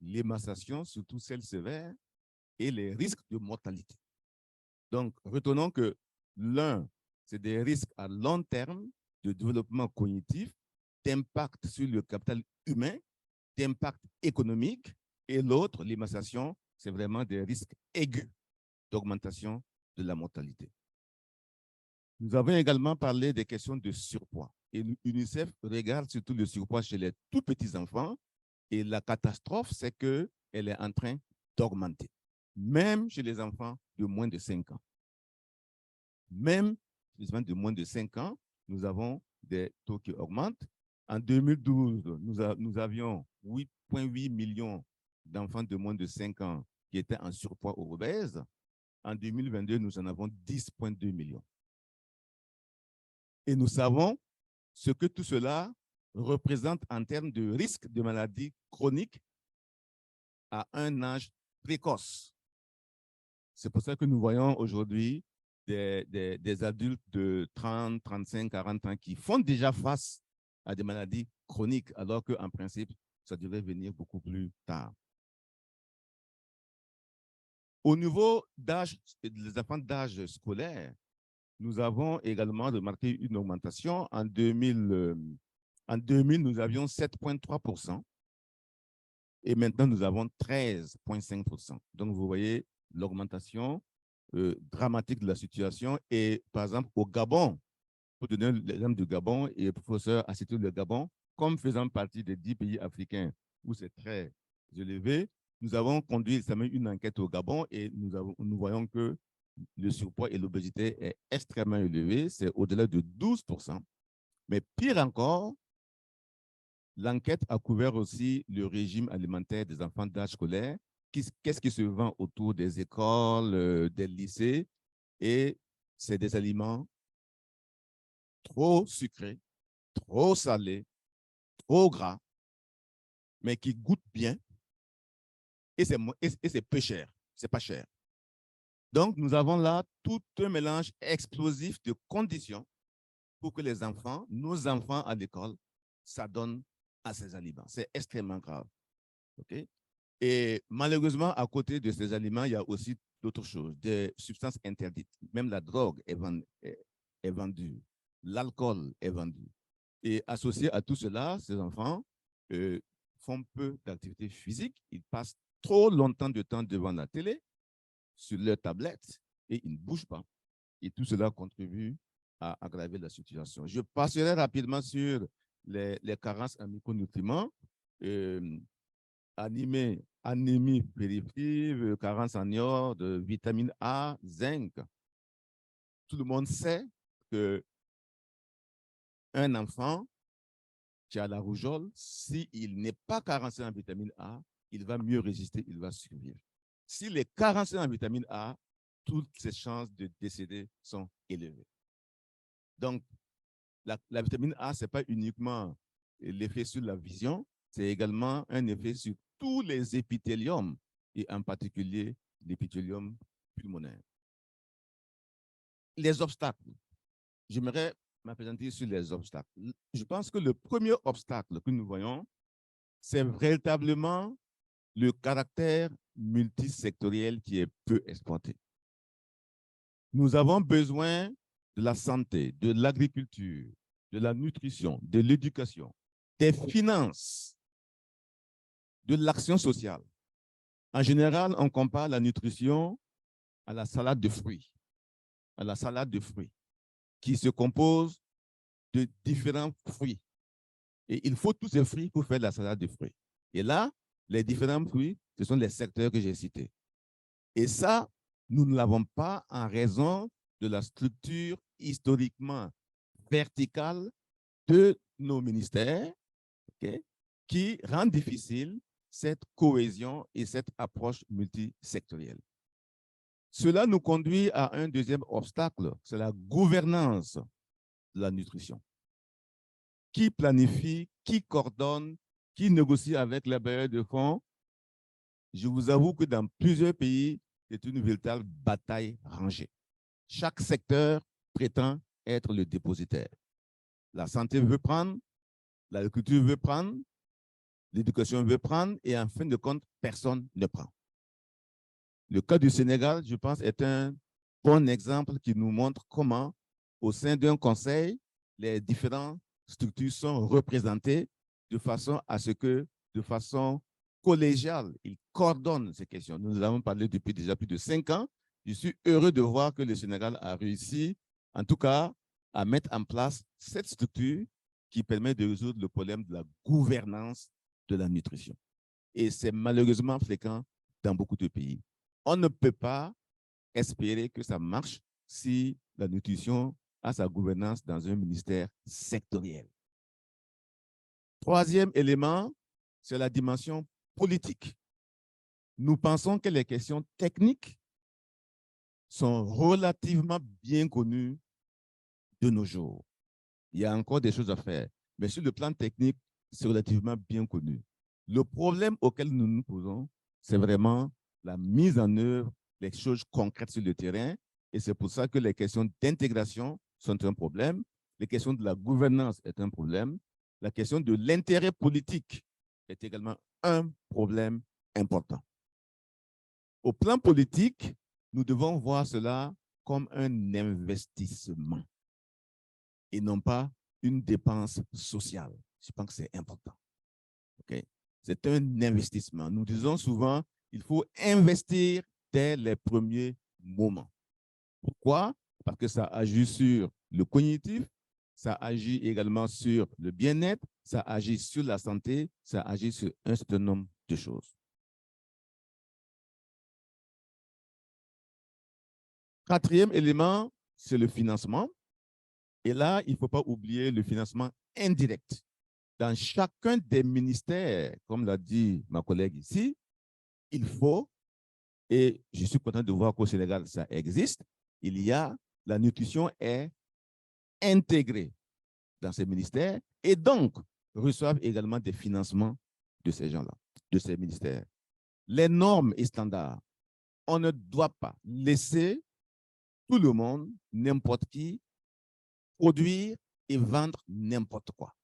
l'émancipation, surtout celle sévère, et les risques de mortalité. Donc, retenons que l'un, c'est des risques à long terme de développement cognitif, d'impact sur le capital humain, d'impact économique, et l'autre, l'émancipation, c'est vraiment des risques aigus d'augmentation de la mortalité. Nous avons également parlé des questions de surpoids. Et l'UNICEF regarde surtout le surpoids chez les tout petits enfants. Et la catastrophe, c'est qu'elle est en train d'augmenter, même chez les enfants de moins de 5 ans. Même chez les enfants de moins de 5 ans, nous avons des taux qui augmentent. En 2012, nous avions 8,8 millions d'enfants de moins de 5 ans qui étaient en surpoids ou obèses. En 2022, nous en avons 10,2 millions. Et nous savons ce que tout cela représente en termes de risque de maladies chroniques à un âge précoce. C'est pour ça que nous voyons aujourd'hui des adultes de 30, 35, 40 ans qui font déjà face à des maladies chroniques, alors qu'en principe, ça devrait venir beaucoup plus tard. Au niveau d'âge, des enfants d'âge scolaire, nous avons également remarqué une augmentation. En 2000, nous avions 7,3% et maintenant nous avons 13,5%. Donc, vous voyez l'augmentation dramatique de la situation. Et par exemple, au Gabon, pour donner l'exemple du Gabon, et le professeur a cité le Gabon, comme faisant partie des 10 pays africains où c'est très élevé, nous avons conduit une enquête au Gabon et nous voyons que le surpoids et l'obésité est extrêmement élevé, c'est au-delà de 12%. Mais pire encore, l'enquête a couvert aussi le régime alimentaire des enfants d'âge scolaire. Qu'est-ce qui se vend autour des écoles, des lycées? Et c'est des aliments trop sucrés, trop salés, trop gras, mais qui goûtent bien, et c'est peu cher, c'est pas cher. Donc, nous avons là tout un mélange explosif de conditions pour que les enfants, nos enfants à l'école, s'adonnent à ces aliments. C'est extrêmement grave. Okay? Et malheureusement, à côté de ces aliments, il y a aussi d'autres choses, des substances interdites. Même la drogue est vendue, l'alcool est vendu. Et associé à tout cela, ces enfants font peu d'activité physique, ils passent trop longtemps de temps devant la télé, sur leur tablette, et ils ne bougent pas. Et tout cela contribue à aggraver la situation. Je passerai rapidement sur les carences en micronutriments, anémie périphérique, carence en iode, de vitamine A, zinc. Tout le monde sait que un enfant qui a la rougeole, s'il n'est pas carencé en vitamine A, il va mieux résister, il va survivre. S'il est carencé en vitamine A, toutes ses chances de décéder sont élevées. Donc, la vitamine A, ce n'est pas uniquement l'effet sur la vision, c'est également un effet sur tous les épithéliums, et en particulier l'épithélium pulmonaire. Les obstacles. J'aimerais m'appesantir sur les obstacles. Je pense que le premier obstacle que nous voyons, c'est véritablement le caractère multisectoriel qui est peu exploité. Nous avons besoin de la santé, de l'agriculture, de la nutrition, de l'éducation, des finances, de l'action sociale. En général, on compare la nutrition à la salade de fruits, qui se compose de différents fruits. Et il faut tous ces fruits pour faire la salade de fruits. Et là, les différents fruits, ce sont les secteurs que j'ai cités. Et ça, nous ne l'avons pas en raison de la structure historiquement verticale de nos ministères, okay, qui rend difficile cette cohésion et cette approche multisectorielle. Cela nous conduit à un deuxième obstacle, c'est la gouvernance de la nutrition. Qui planifie, qui coordonne, qui négocie avec les bailleurs de fonds? Je vous avoue que dans plusieurs pays, c'est une véritable bataille rangée. Chaque secteur prétend être le dépositaire. La santé veut prendre, l'agriculture veut prendre, l'éducation veut prendre, et en fin de compte, personne ne prend. Le cas du Sénégal, je pense, est un bon exemple qui nous montre comment, au sein d'un conseil, les différentes structures sont représentées de façon à ce que, de façon collégiale, ils coordonnent ces questions. Nous en avons parlé depuis déjà plus de 5 ans. Je suis heureux de voir que le Sénégal a réussi, en tout cas, à mettre en place cette structure qui permet de résoudre le problème de la gouvernance de la nutrition. Et c'est malheureusement fréquent dans beaucoup de pays. On ne peut pas espérer que ça marche si la nutrition a sa gouvernance dans un ministère sectoriel. Troisième élément, c'est la dimension politique. Nous pensons que les questions techniques sont relativement bien connues de nos jours. Il y a encore des choses à faire, mais sur le plan technique, c'est relativement bien connu. Le problème auquel nous nous posons, c'est vraiment la mise en œuvre des choses concrètes sur le terrain, et c'est pour ça que les questions d'intégration sont un problème, les questions de la gouvernance est un problème, la question de l'intérêt politique est également un problème important. Au plan politique, nous devons voir cela comme un investissement et non pas une dépense sociale. Je pense que c'est important. Okay? C'est un investissement. Nous disons souvent qu'il faut investir dès les premiers moments. Pourquoi? Parce que ça agit sur le cognitif, ça agit également sur le bien-être, ça agit sur la santé, ça agit sur un certain nombre de choses. Quatrième élément, c'est le financement. Et là, il ne faut pas oublier le financement indirect. Dans chacun des ministères, comme l'a dit ma collègue ici, il faut, et je suis content de voir qu'au Sénégal, ça existe, la nutrition est intégrée dans ces ministères et donc reçoivent également des financements de ces gens-là, de ces ministères. les normes et standards. On ne doit pas laisser tout le monde, n'importe qui, produire et vendre n'importe quoi.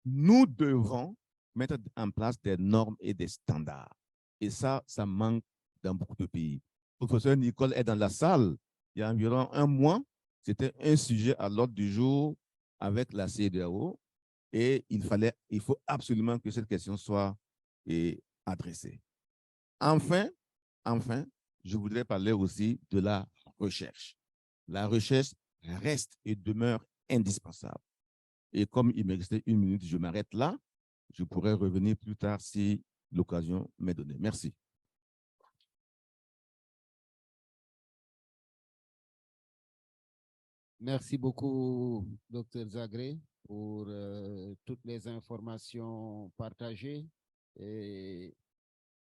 Nous devons mettre en place des normes et des standards. Et ça manque dans beaucoup de pays. Le professeur Nicole est dans la salle. Il y a environ un mois, c'était un sujet à l'ordre du jour avec la CEDEAO et il faut absolument que cette question soit adressée. Enfin, je voudrais parler aussi de la recherche. La recherche reste et demeure indispensable. Et comme il me restait 1 minute, je m'arrête là. Je pourrais revenir plus tard si l'occasion m'est donnée. Merci. Merci beaucoup, Dr Zagré, pour toutes les informations partagées. Et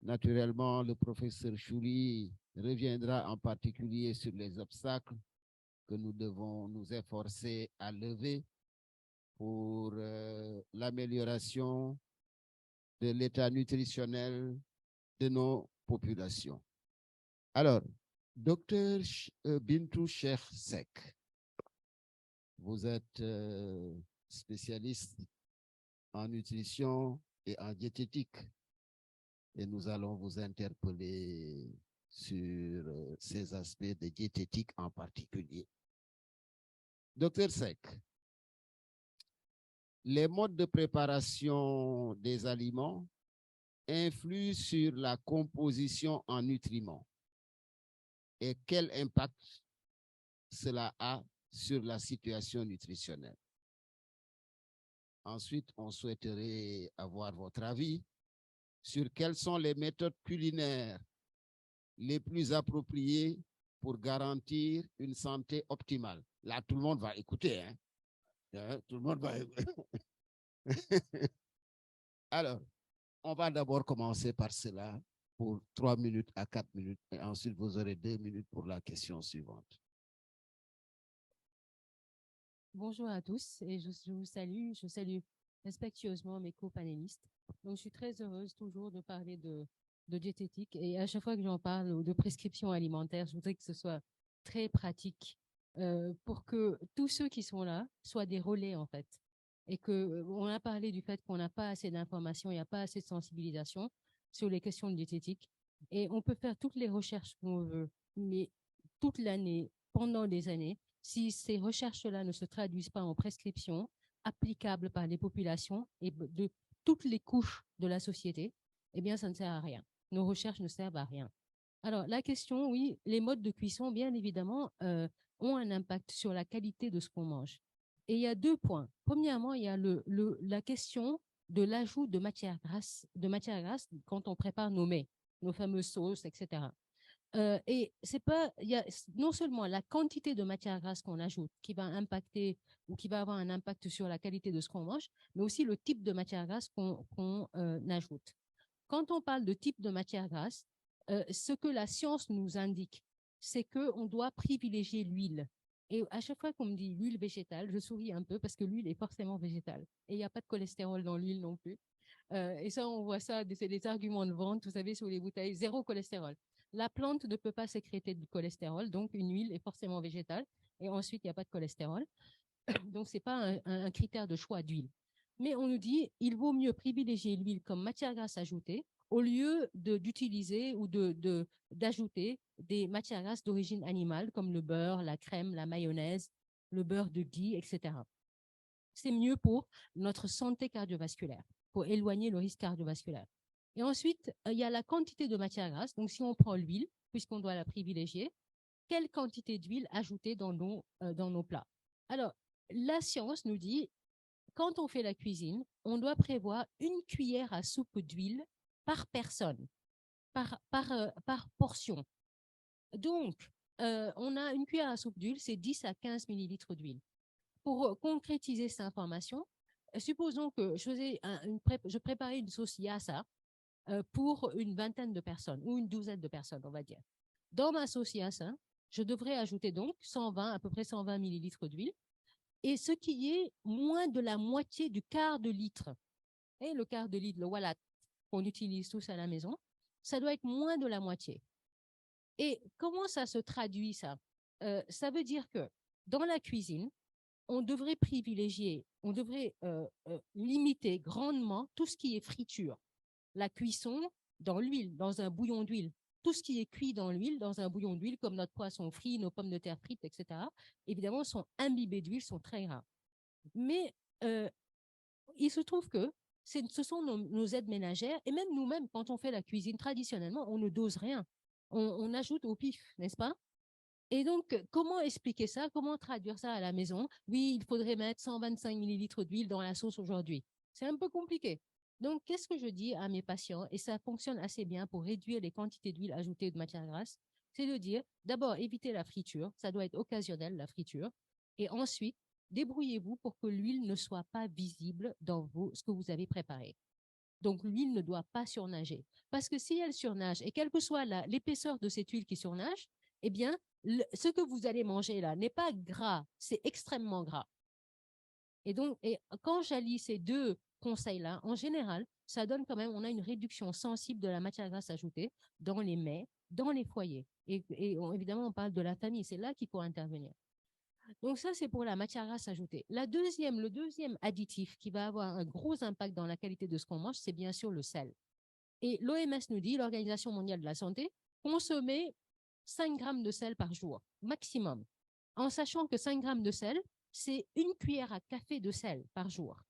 naturellement, le professeur Chouli reviendra en particulier sur les obstacles que nous devons nous efforcer à lever pour l'amélioration de l'état nutritionnel de nos populations. Alors, Dr Bintou Cheikh Seck, vous êtes spécialiste en nutrition et en diététique et nous allons vous interpeller sur ces aspects de diététique en particulier. Dr Seck, les modes de préparation des aliments influent sur la composition en nutriments et quel impact cela a sur la situation nutritionnelle. Ensuite, on souhaiterait avoir votre avis sur quelles sont les méthodes culinaires les plus appropriées pour garantir une santé optimale. Là, tout le monde va écouter, hein? Tout le monde va écouter. Alors, on va d'abord commencer par cela pour 3 minutes à 4 minutes et ensuite vous aurez 2 minutes pour la question suivante. Bonjour à tous et je vous salue. Je salue respectueusement mes co-panélistes. Donc, je suis très heureuse toujours de parler de diététique et à chaque fois que j'en parle de prescription alimentaire, je voudrais que ce soit très pratique pour que tous ceux qui sont là soient des relais en fait. Et on a parlé du fait qu'on n'a pas assez d'informations, il n'y a pas assez de sensibilisation sur les questions de diététique. Et on peut faire toutes les recherches qu'on veut, mais toute l'année, pendant des années, si ces recherches-là ne se traduisent pas en prescriptions applicables par les populations et de toutes les couches de la société, eh bien, ça ne sert à rien. Nos recherches ne servent à rien. Alors, la question, oui, les modes de cuisson, bien évidemment, ont un impact sur la qualité de ce qu'on mange. Et il y a 2 points. Premièrement, il y a la question de l'ajout de matière grasse quand on prépare nos mets, nos fameuses sauces, etc. Et c'est pas, il y a non seulement la quantité de matière grasse qu'on ajoute qui va impacter ou qui va avoir un impact sur la qualité de ce qu'on mange, mais aussi le type de matière grasse qu'on ajoute. Quand on parle de type de matière grasse, ce que la science nous indique, c'est qu'on doit privilégier l'huile. Et à chaque fois qu'on me dit l'huile végétale, je souris un peu parce que l'huile est forcément végétale. Et il n'y a pas de cholestérol dans l'huile non plus. Et ça, on voit ça, c'est des arguments de vente, vous savez, sur les bouteilles, 0 cholestérol. La plante ne peut pas sécréter du cholestérol, donc une huile est forcément végétale. Et ensuite, il n'y a pas de cholestérol. Donc, ce n'est pas un critère de choix d'huile. Mais on nous dit il vaut mieux privilégier l'huile comme matière grasse ajoutée au lieu d'utiliser ou d'ajouter des matières grasses d'origine animale comme le beurre, la crème, la mayonnaise, le beurre de ghee, etc. C'est mieux pour notre santé cardiovasculaire, pour éloigner le risque cardiovasculaire. Et ensuite, il y a la quantité de matière grasse. Donc, si on prend l'huile, puisqu'on doit la privilégier, quelle quantité d'huile ajouter dans nos plats? Alors, la science nous dit, quand on fait la cuisine, on doit prévoir 1 cuillère à soupe d'huile par personne, par portion. Donc, on a 1 cuillère à soupe d'huile, c'est 10 à 15 millilitres d'huile. Pour concrétiser cette information, supposons que je préparais une sauce yassa pour une vingtaine de personnes ou une douzaine de personnes, on va dire. Dans ma sauce yassa, je devrais ajouter donc à peu près 120 millilitres d'huile, et ce qui est moins de la moitié du quart de litre. Et le quart de litre, le wallat, qu'on utilise tous à la maison, ça doit être moins de la moitié. Et comment ça se traduit, ça? Ça veut dire que dans la cuisine, on devrait privilégier, on devrait limiter grandement tout ce qui est friture. La cuisson dans l'huile, dans un bouillon d'huile. Tout ce qui est cuit dans l'huile, dans un bouillon d'huile, comme notre poisson frit, nos pommes de terre frites, etc., évidemment, sont imbibés d'huile, sont très rares. Mais il se trouve que ce sont nos aides ménagères, et même nous-mêmes, quand on fait la cuisine traditionnellement, on ne dose rien. On ajoute au pif, n'est-ce pas? Et donc, comment expliquer ça? Comment traduire ça à la maison? Oui, il faudrait mettre 125 millilitres d'huile dans la sauce aujourd'hui. C'est un peu compliqué. Donc, qu'est-ce que je dis à mes patients? Et ça fonctionne assez bien pour réduire les quantités d'huile ajoutées de matière grasse. C'est de dire, d'abord, évitez la friture. Ça doit être occasionnel, la friture. Et ensuite, débrouillez-vous pour que l'huile ne soit pas visible dans ce que vous avez préparé. Donc, l'huile ne doit pas surnager. Parce que si elle surnage, et quelle que soit l'épaisseur de cette huile qui surnage, eh bien, ce que vous allez manger là n'est pas gras, c'est extrêmement gras. Et donc, quand j'allie ces deux conseils-là, en général, ça donne quand même, on a une réduction sensible de la matière grasse ajoutée dans les mets, dans les foyers. Et évidemment, on parle de la famille, c'est là qu'il faut intervenir. Donc ça, c'est pour la matière grasse ajoutée. Le deuxième additif qui va avoir un gros impact dans la qualité de ce qu'on mange, c'est bien sûr le sel. Et l'OMS nous dit, l'Organisation mondiale de la santé, consommer 5 grammes de sel par jour, maximum. En sachant que 5 grammes de sel, c'est une cuillère à café de sel par jour.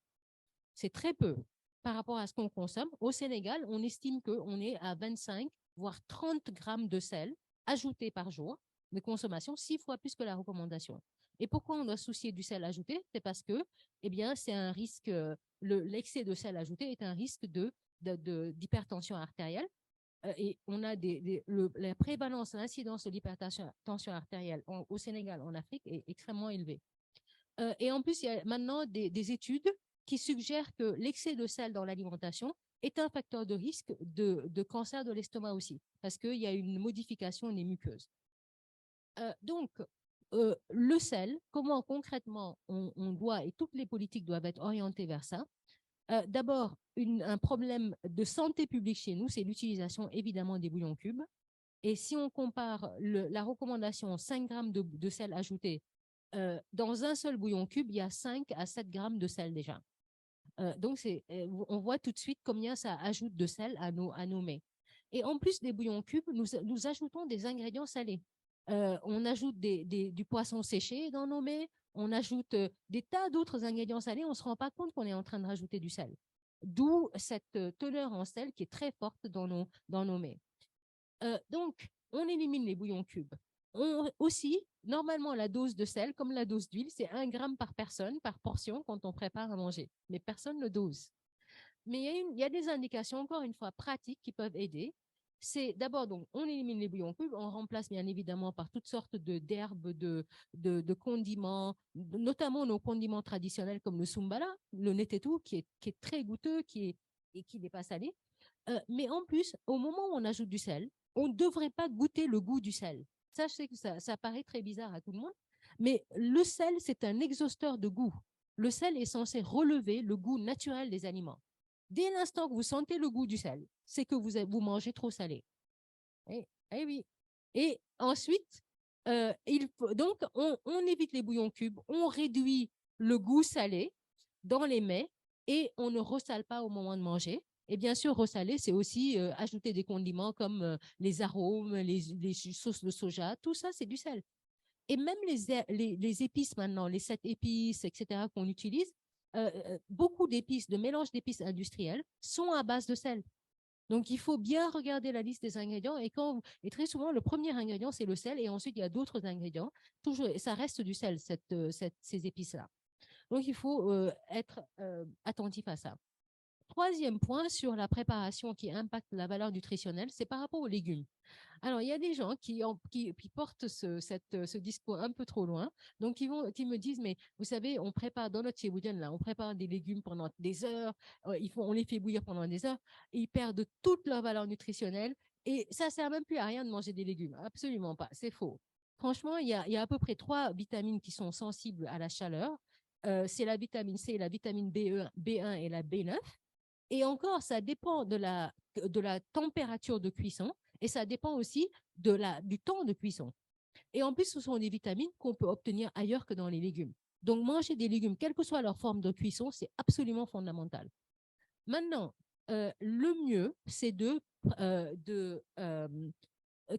C'est très peu par rapport à ce qu'on consomme. Au Sénégal, on estime qu'on est à 25, voire 30 grammes de sel ajoutés par jour de consommation, 6 fois plus que la recommandation. Et pourquoi on doit se soucier du sel ajouté? C'est parce que, eh bien, c'est un risque, l'excès de sel ajouté est un risque d'hypertension artérielle. Et on a la prévalence, l'incidence de l'hypertension artérielle au Sénégal, en Afrique, est extrêmement élevée. Et en plus, il y a maintenant des études qui suggèrent que l'excès de sel dans l'alimentation est un facteur de risque de cancer de l'estomac aussi, parce qu'il y a une modification des muqueuses. Donc, le sel, comment concrètement on doit, et toutes les politiques doivent être orientées vers ça. D'abord, un problème de santé publique chez nous, c'est l'utilisation évidemment des bouillons cubes. Et si on compare la recommandation 5 grammes de sel ajouté, dans un seul bouillon cube, il y a 5 à 7 grammes de sel déjà. Donc, on voit tout de suite combien ça ajoute de sel à nos mets. Et en plus des bouillons cubes, nous ajoutons des ingrédients salés. On ajoute du poisson séché dans nos mets, on ajoute des tas d'autres ingrédients salés, on ne se rend pas compte qu'on est en train de rajouter du sel. D'où cette teneur en sel qui est très forte dans nos mets. Donc, on élimine les bouillons cubes. Aussi, normalement, la dose de sel, comme la dose d'huile, c'est 1 gramme par personne, par portion, quand on prépare à manger. Mais personne ne dose. Mais il y a des indications, encore une fois, pratiques qui peuvent aider. C'est d'abord, donc, on élimine les bouillons cubes, on remplace bien évidemment par toutes sortes d'herbes, de condiments, notamment nos condiments traditionnels comme le sumbala, le netetu, qui est très goûteux et qui n'est pas salé. Mais en plus, au moment où on ajoute du sel, on ne devrait pas goûter le goût du sel. Ça, je sais que ça paraît très bizarre à tout le monde, mais le sel, c'est un exhausteur de goût. Le sel est censé relever le goût naturel des aliments. Dès l'instant que vous sentez le goût du sel, c'est que vous mangez trop salé. Eh oui. Et ensuite, donc, on évite les bouillons cubes, on réduit le goût salé dans les mets et on ne ressale pas au moment de manger. Et bien sûr, ressaler, c'est aussi ajouter des condiments comme les arômes, les sauces de soja, tout ça, c'est du sel. Et même les épices maintenant, les 7 épices, etc., qu'on utilise, beaucoup d'épices, de mélanges d'épices industrielles sont à base de sel. Donc, il faut bien regarder la liste des ingrédients et très souvent, le premier ingrédient, c'est le sel et ensuite, il y a d'autres ingrédients. Toujours, ça reste du sel, ces épices-là. Donc, il faut être attentif à ça. Troisième point sur la préparation qui impacte la valeur nutritionnelle, c'est par rapport aux légumes. Alors, il y a des gens qui portent ce discours un peu trop loin, donc qui me disent, mais vous savez, on prépare dans notre tchéboudjen, là, on prépare des légumes pendant des heures, on les fait bouillir pendant des heures, et ils perdent toute leur valeur nutritionnelle, et ça ne sert même plus à rien de manger des légumes, absolument pas, c'est faux. Franchement, il y a à peu près 3 vitamines qui sont sensibles à la chaleur, c'est la vitamine C, la vitamine B1 et la B9, Et encore, ça dépend de la température de cuisson et ça dépend aussi du temps de cuisson. Et en plus, ce sont des vitamines qu'on peut obtenir ailleurs que dans les légumes. Donc, manger des légumes, quelle que soit leur forme de cuisson, c'est absolument fondamental. Maintenant, le mieux, c'est de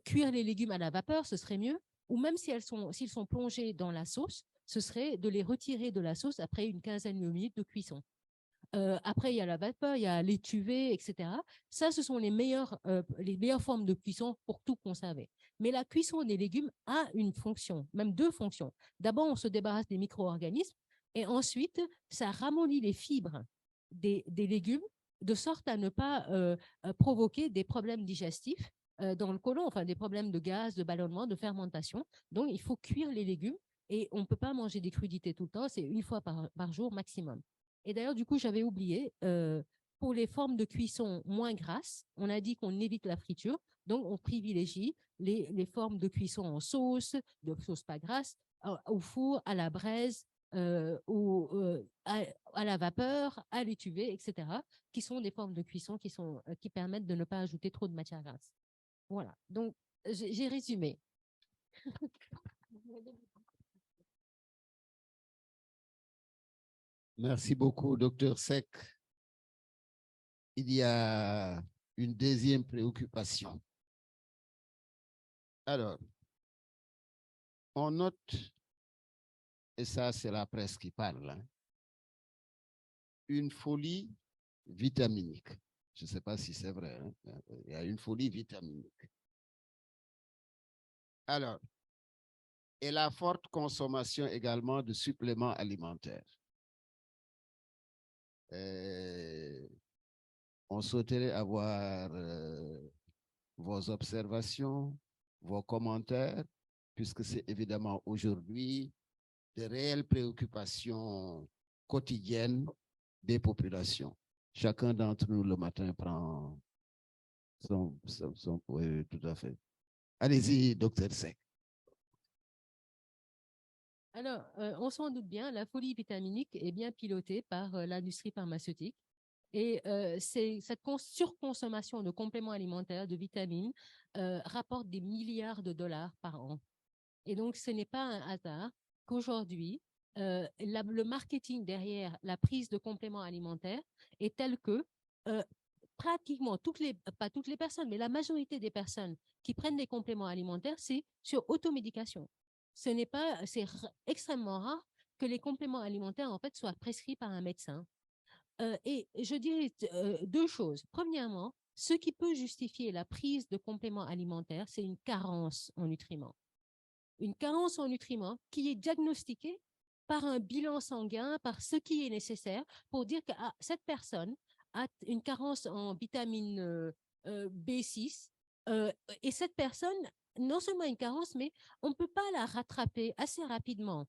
cuire les légumes à la vapeur, ce serait mieux. Ou même s'ils sont plongés dans la sauce, ce serait de les retirer de la sauce après une quinzaine de minutes de cuisson. Après, il y a la vapeur, il y a l'étuvée, etc. Ça, ce sont les meilleures formes de cuisson pour tout conserver. Mais la cuisson des légumes a une fonction, même deux fonctions. D'abord, on se débarrasse des micro-organismes et ensuite, ça ramollit les fibres des légumes de sorte à ne pas provoquer des problèmes digestifs dans le côlon, enfin des problèmes de gaz, de ballonnement, de fermentation. Donc, il faut cuire les légumes et on ne peut pas manger des crudités tout le temps, c'est une fois par jour maximum. Et d'ailleurs, du coup, j'avais oublié, pour les formes de cuisson moins grasses, on a dit qu'on évite la friture, donc on privilégie les formes de cuisson en sauce, de sauce pas grasse, au four, à la braise, ou à la vapeur, à l'étuvée, etc., qui sont des formes de cuisson qui permettent de ne pas ajouter trop de matière grasse. Voilà, donc j'ai résumé. Merci beaucoup, Dr Seck. Il y a une deuxième préoccupation. Alors, on note, et ça c'est la presse qui parle, hein, une folie vitaminique. Je ne sais pas si c'est vrai, hein? Il y a une folie vitaminique. Alors, et la forte consommation également de suppléments alimentaires. On souhaiterait avoir vos observations, vos commentaires, puisque c'est évidemment aujourd'hui de réelles préoccupations quotidiennes des populations. Chacun d'entre nous le matin prend son oui, tout à fait. Allez-y, Dr Seck. Alors, on s'en doute bien, la folie vitaminique est bien pilotée par l'industrie pharmaceutique. Et cette surconsommation de compléments alimentaires, de vitamines, rapporte des milliards de dollars par an. Et donc, ce n'est pas un hasard qu'aujourd'hui, le marketing derrière la prise de compléments alimentaires est tel que pratiquement pas toutes les personnes, mais la majorité des personnes qui prennent des compléments alimentaires, c'est sur automédication. C'est extrêmement rare que les compléments alimentaires, en fait, soient prescrits par un médecin. Et je dirais deux choses. Premièrement, ce qui peut justifier la prise de compléments alimentaires, c'est une carence en nutriments. Une carence en nutriments qui est diagnostiquée par un bilan sanguin, par ce qui est nécessaire pour dire que cette personne a une carence en vitamine B6 et cette personne, non seulement une carence, mais on ne peut pas la rattraper assez rapidement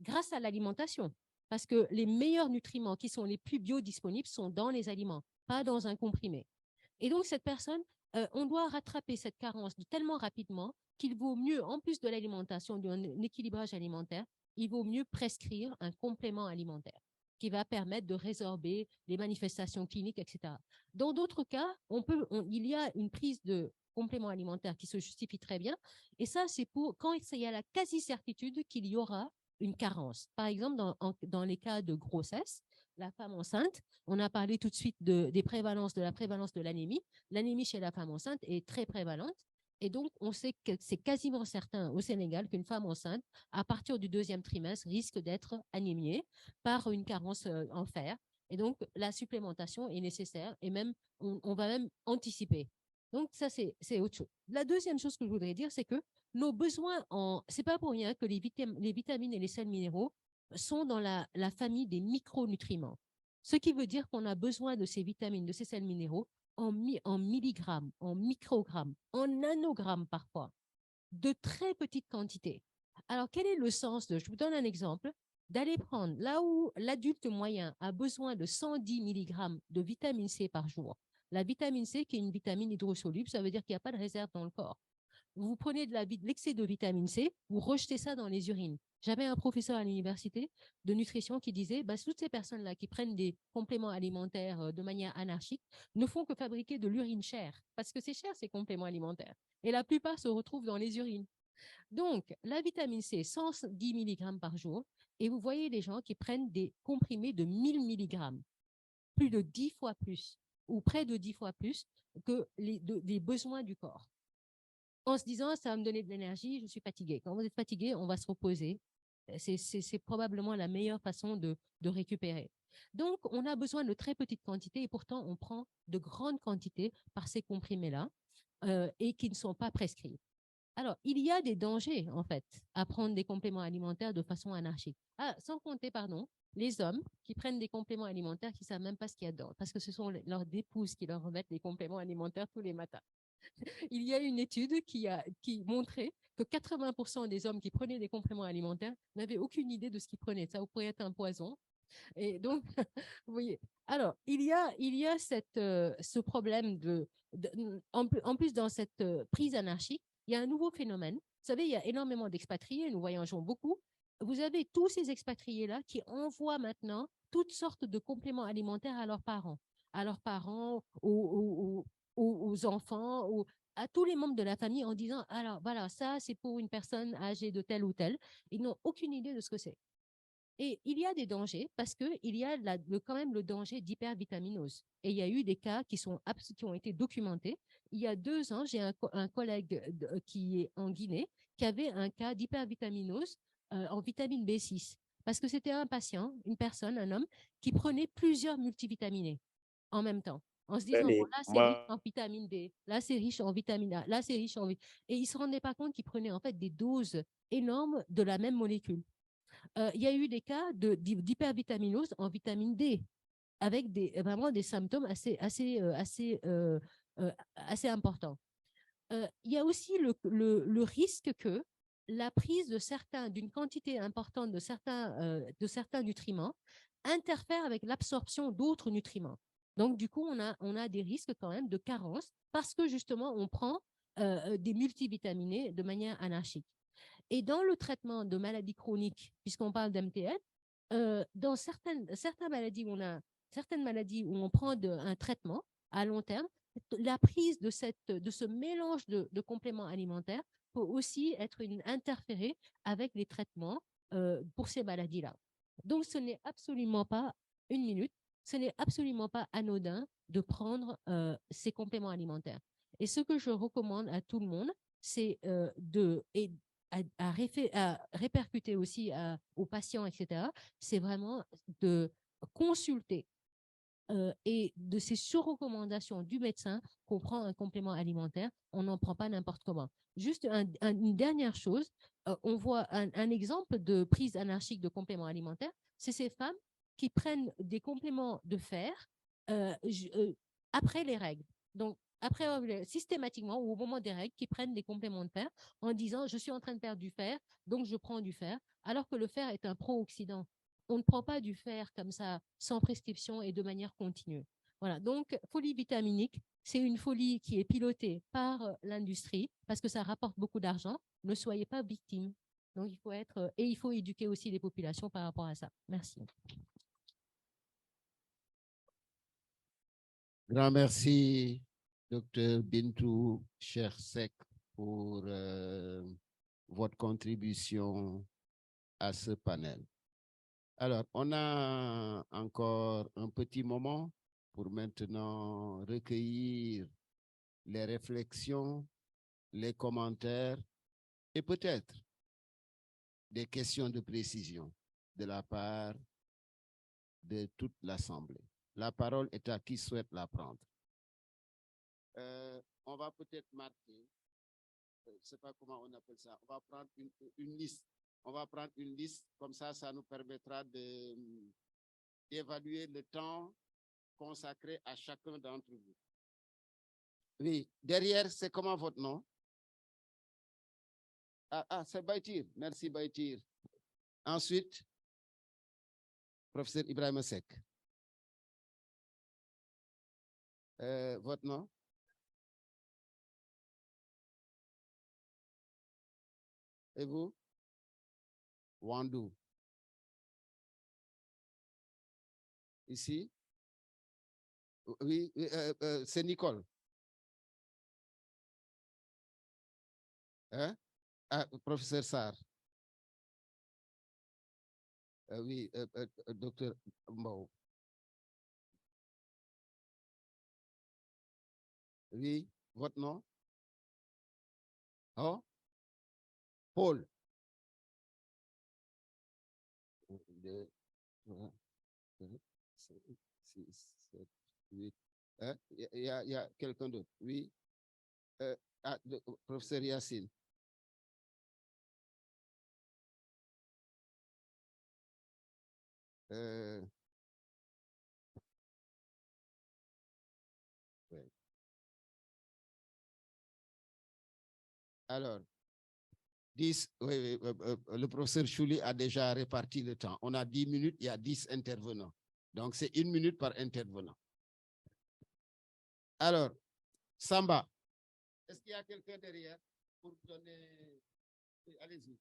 grâce à l'alimentation. Parce que les meilleurs nutriments qui sont les plus biodisponibles sont dans les aliments, pas dans un comprimé. Et donc, cette personne, on doit rattraper cette carence tellement rapidement qu'il vaut mieux, en plus de l'alimentation, d'un équilibrage alimentaire, il vaut mieux prescrire un complément alimentaire qui va permettre de résorber les manifestations cliniques, etc. Dans d'autres cas, il y a une prise de complément alimentaire qui se justifie très bien. Et ça, c'est pour quand il y a la quasi-certitude qu'il y aura une carence. Par exemple, dans les cas de grossesse, la femme enceinte, on a parlé tout de suite de la prévalence de l'anémie. L'anémie chez la femme enceinte est très prévalente. Et donc, on sait que c'est quasiment certain au Sénégal qu'une femme enceinte, à partir du 2e trimestre, risque d'être anémiée par une carence en fer. Et donc, la supplémentation est nécessaire et même, on va même anticiper. Donc, ça, c'est autre chose. La deuxième chose que je voudrais dire, c'est que nos besoins c'est pas pour rien que les vitamines et les sels minéraux sont dans la famille des micronutriments. Ce qui veut dire qu'on a besoin de ces vitamines, de ces sels minéraux en milligrammes, en microgrammes, en nanogrammes parfois, de très petites quantités. Alors, quel est le sens je vous donne un exemple, d'aller prendre là où l'adulte moyen a besoin de 110 mg de vitamine C par jour. La vitamine C, qui est une vitamine hydrosoluble, ça veut dire qu'il n'y a pas de réserve dans le corps. Vous prenez de l'excès de vitamine C, vous rejetez ça dans les urines. J'avais un professeur à l'université de nutrition qui disait, bah, toutes ces personnes-là qui prennent des compléments alimentaires de manière anarchique ne font que fabriquer de l'urine chère, parce que c'est cher ces compléments alimentaires. Et la plupart se retrouvent dans les urines. Donc, la vitamine C, 110 mg par jour, et vous voyez des gens qui prennent des comprimés de 1000 mg, plus de 10 fois plus, ou près de 10 fois plus que les besoins du corps. En se disant, ça va me donner de l'énergie, je suis fatigué. Quand vous êtes fatigué, on va se reposer. C'est probablement la meilleure façon de récupérer. Donc, on a besoin de très petites quantités et pourtant, on prend de grandes quantités par ces comprimés-là et qui ne sont pas prescrits. Alors, il y a des dangers, en fait, à prendre des compléments alimentaires de façon anarchique. Ah, sans compter, pardon, les hommes qui prennent des compléments alimentaires qui ne savent même pas ce qu'il y a dedans, parce que ce sont leurs épouses qui leur remettent des compléments alimentaires tous les matins. Il y a une étude qui montrait que 80% des hommes qui prenaient des compléments alimentaires n'avaient aucune idée de ce qu'ils prenaient. Ça pourrait être un poison. Et donc, vous voyez. Alors, il y a ce problème en plus dans cette prise anarchique, il y a un nouveau phénomène. Vous savez, il y a énormément d'expatriés, nous voyageons beaucoup. Vous avez tous ces expatriés-là qui envoient maintenant toutes sortes de compléments alimentaires à leurs parents, aux enfants, à tous les membres de la famille en disant, alors voilà, ça c'est pour une personne âgée de telle ou telle. Ils n'ont aucune idée de ce que c'est. Et il y a des dangers parce qu'il y a quand même le danger d'hypervitaminose. Et il y a eu des cas qui ont été documentés. Il y a 2 ans, j'ai un collègue qui est en Guinée qui avait un cas d'hypervitaminose en vitamine B6. Parce que c'était un patient, une personne, un homme, qui prenait plusieurs multivitaminés en même temps. En se disant, bon, là, c'est riche en vitamine D, là, c'est riche en vitamine A, là, c'est riche en... Et il ne se rendait pas compte qu'il prenait en fait des doses énormes de la même molécule. Il y a eu des cas d'hypervitaminose en vitamine D, avec vraiment des symptômes assez importants. Il y a aussi le risque que la prise d'une quantité importante de certains nutriments interfère avec l'absorption d'autres nutriments. Donc, du coup, on a des risques quand même de carence parce que justement, on prend des multivitaminés de manière anarchique. Et dans le traitement de maladies chroniques, puisqu'on parle d'MTL, dans certaines maladies certaines maladies où on prend un traitement à long terme, la prise de ce mélange de compléments alimentaires peut aussi être interférée avec les traitements pour ces maladies-là. Donc, ce n'est absolument pas une minute, ce n'est absolument pas anodin de prendre ces compléments alimentaires. Et ce que je recommande à tout le monde, c'est à répercuter aussi aux patients, etc., c'est vraiment de consulter et de ces sur-recommandations du médecin qu'on prend un complément alimentaire, on n'en prend pas n'importe comment. Juste une dernière chose, on voit un exemple de prise anarchique de compléments alimentaires, c'est ces femmes qui prennent des compléments de fer après les règles. Donc, systématiquement ou au moment des règles, qui prennent des compléments de fer en disant « je suis en train de perdre du fer, donc je prends du fer », alors que le fer est un pro-oxydant. On ne prend pas du fer comme ça, sans prescription et de manière continue. Voilà, donc folie vitaminique, c'est une folie qui est pilotée par l'industrie parce que ça rapporte beaucoup d'argent. Ne soyez pas victime. Donc, il faut éduquer aussi les populations par rapport à ça. Merci. Grand merci, Dr Bintou Chersek, pour votre contribution à ce panel. Alors, on a encore un petit moment pour maintenant recueillir les réflexions, les commentaires et peut-être des questions de précision de la part de toute l'Assemblée. La parole est à qui souhaite la prendre. On va peut-être marquer, je ne sais pas comment on appelle ça, on va prendre une liste. On va prendre une liste, comme ça nous permettra d'évaluer le temps consacré à chacun d'entre vous. Oui, derrière, c'est comment votre nom? C'est Baïtir. Merci, Baïtir. Ensuite, professeur Ibrahim Seck. Votre nom? Et vous? Wandou. Ici? Oui, c'est Nicole. Hein? Ah, professeur Sarr. Oui, docteur Mbao. Oui, votre nom? Oh? Paul. 1, 2, 3, 4, 5, 6, 7, 8. Hein? Il y a quelqu'un d'autre? Oui. Professeur Yassine. Ouais. Alors, 10, oui, le professeur Chouli a déjà réparti le temps. On a 10 minutes, il y a 10 intervenants. Donc, c'est 1 minute par intervenant. Alors, Samba, est-ce qu'il y a quelqu'un derrière pour donner... Allez-y.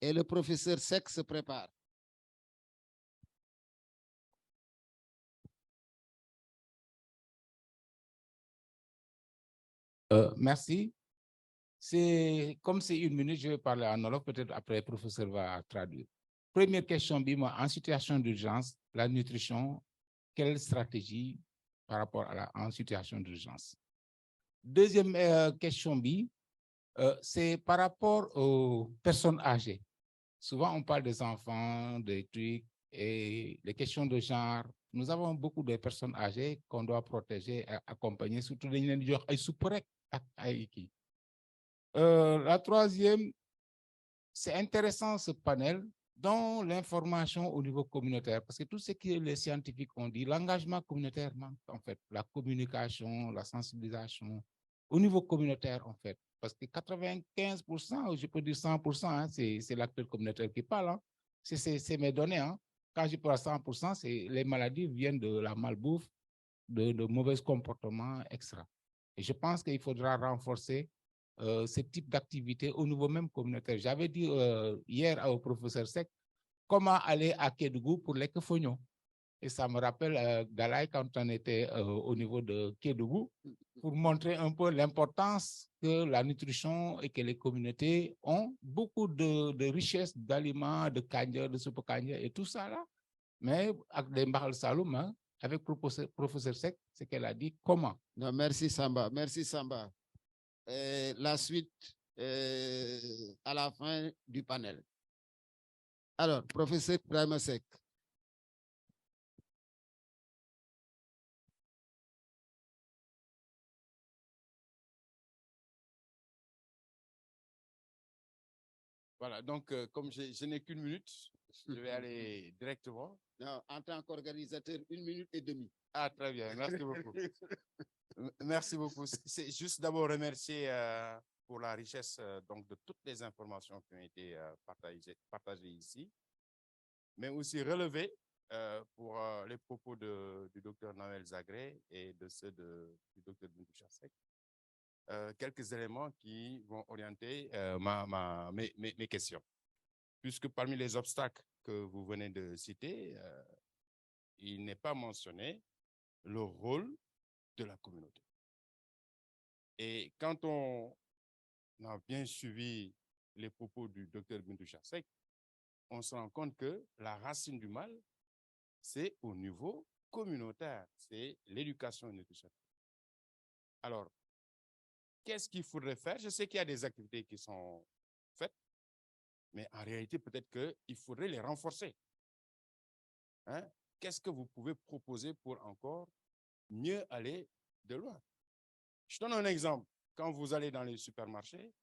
Et le professeur Seck se prépare. Merci. Comme c'est 1 minute, je vais parler en Wolof, peut-être après le professeur va traduire. Première question, Bima, en situation d'urgence, la nutrition, quelle stratégie par rapport à en situation d'urgence? Deuxième question, c'est par rapport aux personnes âgées. Souvent, on parle des enfants, des trucs, et les questions de genre. Nous avons beaucoup de personnes âgées qu'on doit protéger, accompagner, surtout les gens qui sont la troisième, c'est intéressant ce panel dans l'information au niveau communautaire, parce que tout ce que les scientifiques ont dit, l'engagement communautaire manque en fait, la communication, la sensibilisation au niveau communautaire en fait, parce que 95%, je peux dire 100%, hein, c'est l'acteur communautaire qui parle, hein. C'est mes données. Hein. Quand je parle 100%, les maladies viennent de la malbouffe, de mauvais comportements, etc. Et je pense qu'il faudra renforcer ce type d'activité au niveau même communautaire. J'avais dit hier au professeur Seck comment aller à Kédougou pour les Kefognon. Et ça me rappelle Galaï quand on était au niveau de Kédougou pour montrer un peu l'importance que la nutrition et que les communautés ont beaucoup de richesses d'aliments, de kanja, de soupe kanja et tout ça là. Mais avec les Mbahal Saloum, hein, avec le professeur Seck, c'est qu'elle a dit comment. Non, merci Samba, merci Samba. La suite à la fin du panel. Alors, professeur Ibrahima Seck. Voilà, donc comme je n'ai qu'1 minute, je vais aller directement. Non, en tant qu'organisateur, 1 minute et demie. Ah, très bien, merci beaucoup. Merci beaucoup. C'est juste d'abord remercier pour la richesse donc, de toutes les informations qui ont été partagées ici, mais aussi relever pour les propos du docteur Noël Zagré et de ceux du docteur Bintou Chassek, quelques éléments qui vont orienter mes questions. Puisque parmi les obstacles que vous venez de citer, il n'est pas mentionné le rôle de la communauté. Et quand on a bien suivi les propos du docteur Bintou Chassek, on se rend compte que la racine du mal, c'est au niveau communautaire, c'est l'éducation nutritionnelle. Alors, qu'est-ce qu'il faudrait faire? Je sais qu'il y a des activités qui sont faites, mais en réalité, peut-être qu'il faudrait les renforcer. Hein? Qu'est-ce que vous pouvez proposer pour encore mieux aller de loin? Je donne un exemple. Quand vous allez dans les supermarchés,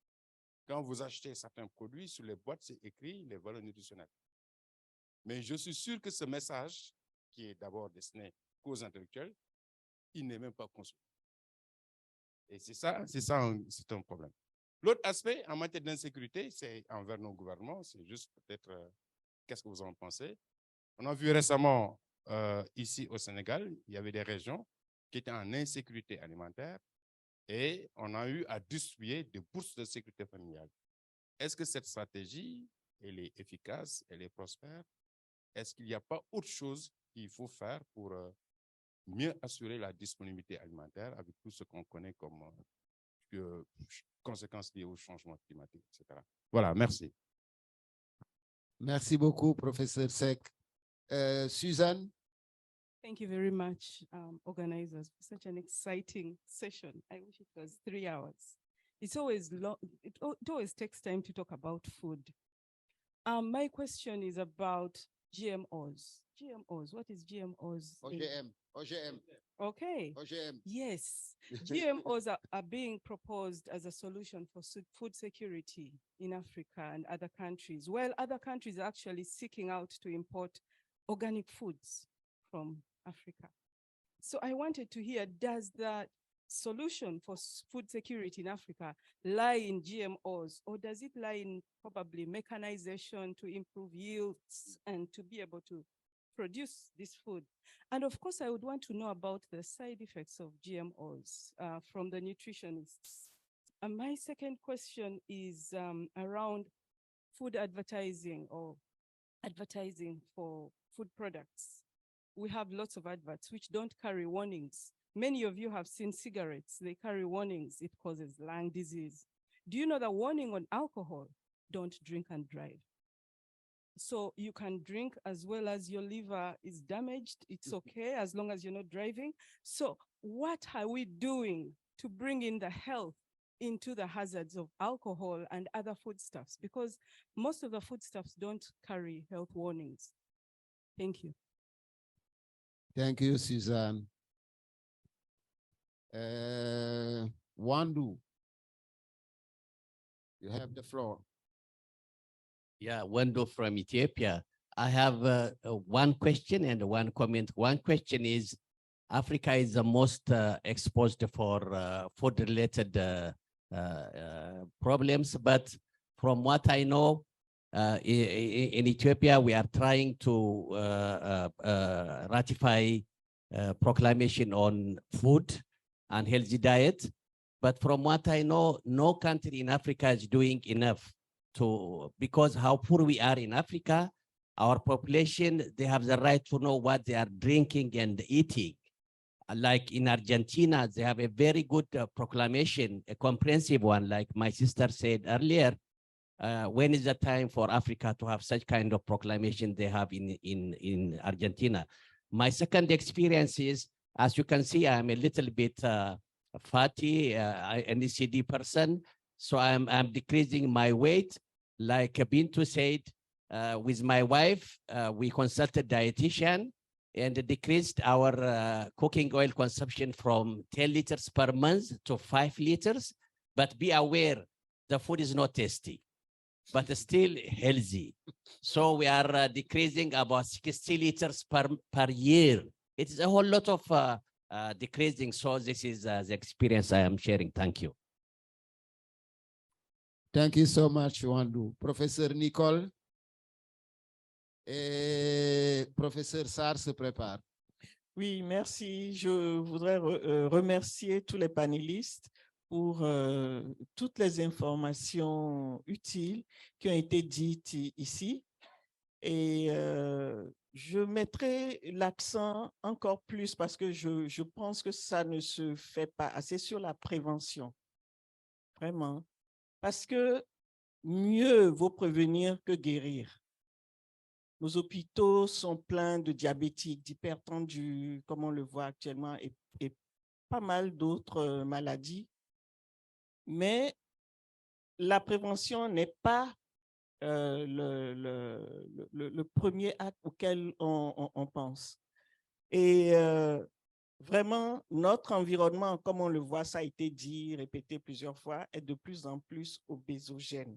quand vous achetez certains produits, sur les boîtes, c'est écrit les valeurs nutritionnelles. Mais je suis sûr que ce message, qui est d'abord destiné aux intellectuels, il n'est même pas conçu. Et c'est un problème. L'autre aspect, en matière d'insécurité, c'est envers nos gouvernements, c'est juste peut-être, qu'est-ce que vous en pensez? On a vu récemment, ici au Sénégal, il y avait des régions qui étaient en insécurité alimentaire et on a eu à distribuer des bourses de sécurité familiale. Est-ce que cette stratégie, elle est efficace, elle est prospère? Est-ce qu'il n'y a pas autre chose qu'il faut faire pour mieux assurer la disponibilité alimentaire avec tout ce qu'on connaît comme conséquences liées au changement climatique, etc. Voilà, merci. Merci beaucoup, professeur Seck. Suzanne? Thank you very much, organizers, for such an exciting session. I wish it was 3 hours. It's always long, it always takes time to talk about food. My question is about GMOs. GMOs, what is GMOs? OGM. Okay. OGM. Yes, GMOs are being proposed as a solution for food security in Africa and other countries, while other countries are actually seeking out to import organic foods from Africa. So I wanted to hear, does the solution for food security in Africa lie in GMOs, or does it lie in probably mechanization to improve yields and to be able to produce this food? And of course, I would want to know about the side effects of GMOs from the nutritionists. And my second question is around food advertising or advertising for food products. We have lots of adverts which don't carry warnings. Many of you have seen cigarettes, they carry warnings, it causes lung disease. Do you know the warning on alcohol? Don't drink and drive. So you can drink as well as your liver is damaged, it's okay as long as you're not driving. So what are we doing to bring in the health into the hazards of alcohol and other foodstuffs? Because most of the foodstuffs don't carry health warnings. Thank you. Thank you, Suzanne. Wandu, you have the floor. Yeah, Wendo from Ethiopia. I have one question and one comment. One question is, Africa is the most exposed for food-related problems, but from what I know, in Ethiopia, we are trying to ratify proclamation on food and healthy diet. But from what I know, no country in Africa is doing enough because how poor we are in Africa, our population, they have the right to know what they are drinking and eating. Like in Argentina, they have a very good proclamation, a comprehensive one, like my sister said earlier. When is the time for Africa to have such kind of proclamation they have in Argentina? My second experience is, as you can see, I'm a little bit fatty, an ECD person. So I'm decreasing my weight. Like Bintu said, with my wife, we consulted dietitian and decreased our cooking oil consumption from 10 liters per month to 5 liters. But be aware, the food is not tasty, but still healthy. So we are decreasing about 60 liters per year. It is a whole lot of decreasing. So this is the experience I am sharing. Thank you. Thank you so much, Wandu. Professeur Nicole et Professeur Sarr se prépare. Oui, merci. Je voudrais remercier tous les panélistes pour toutes les informations utiles qui ont été dites ici. Et je mettrai l'accent encore plus parce que je pense que ça ne se fait pas assez sur la prévention. Vraiment. Parce que mieux vaut prévenir que guérir. Nos hôpitaux sont pleins de diabétiques, d'hypertendus, comme on le voit actuellement, et pas mal d'autres maladies. Mais la prévention n'est pas le premier acte auquel on pense. Et vraiment, notre environnement, comme on le voit, ça a été dit, répété plusieurs fois, est de plus en plus obésogène.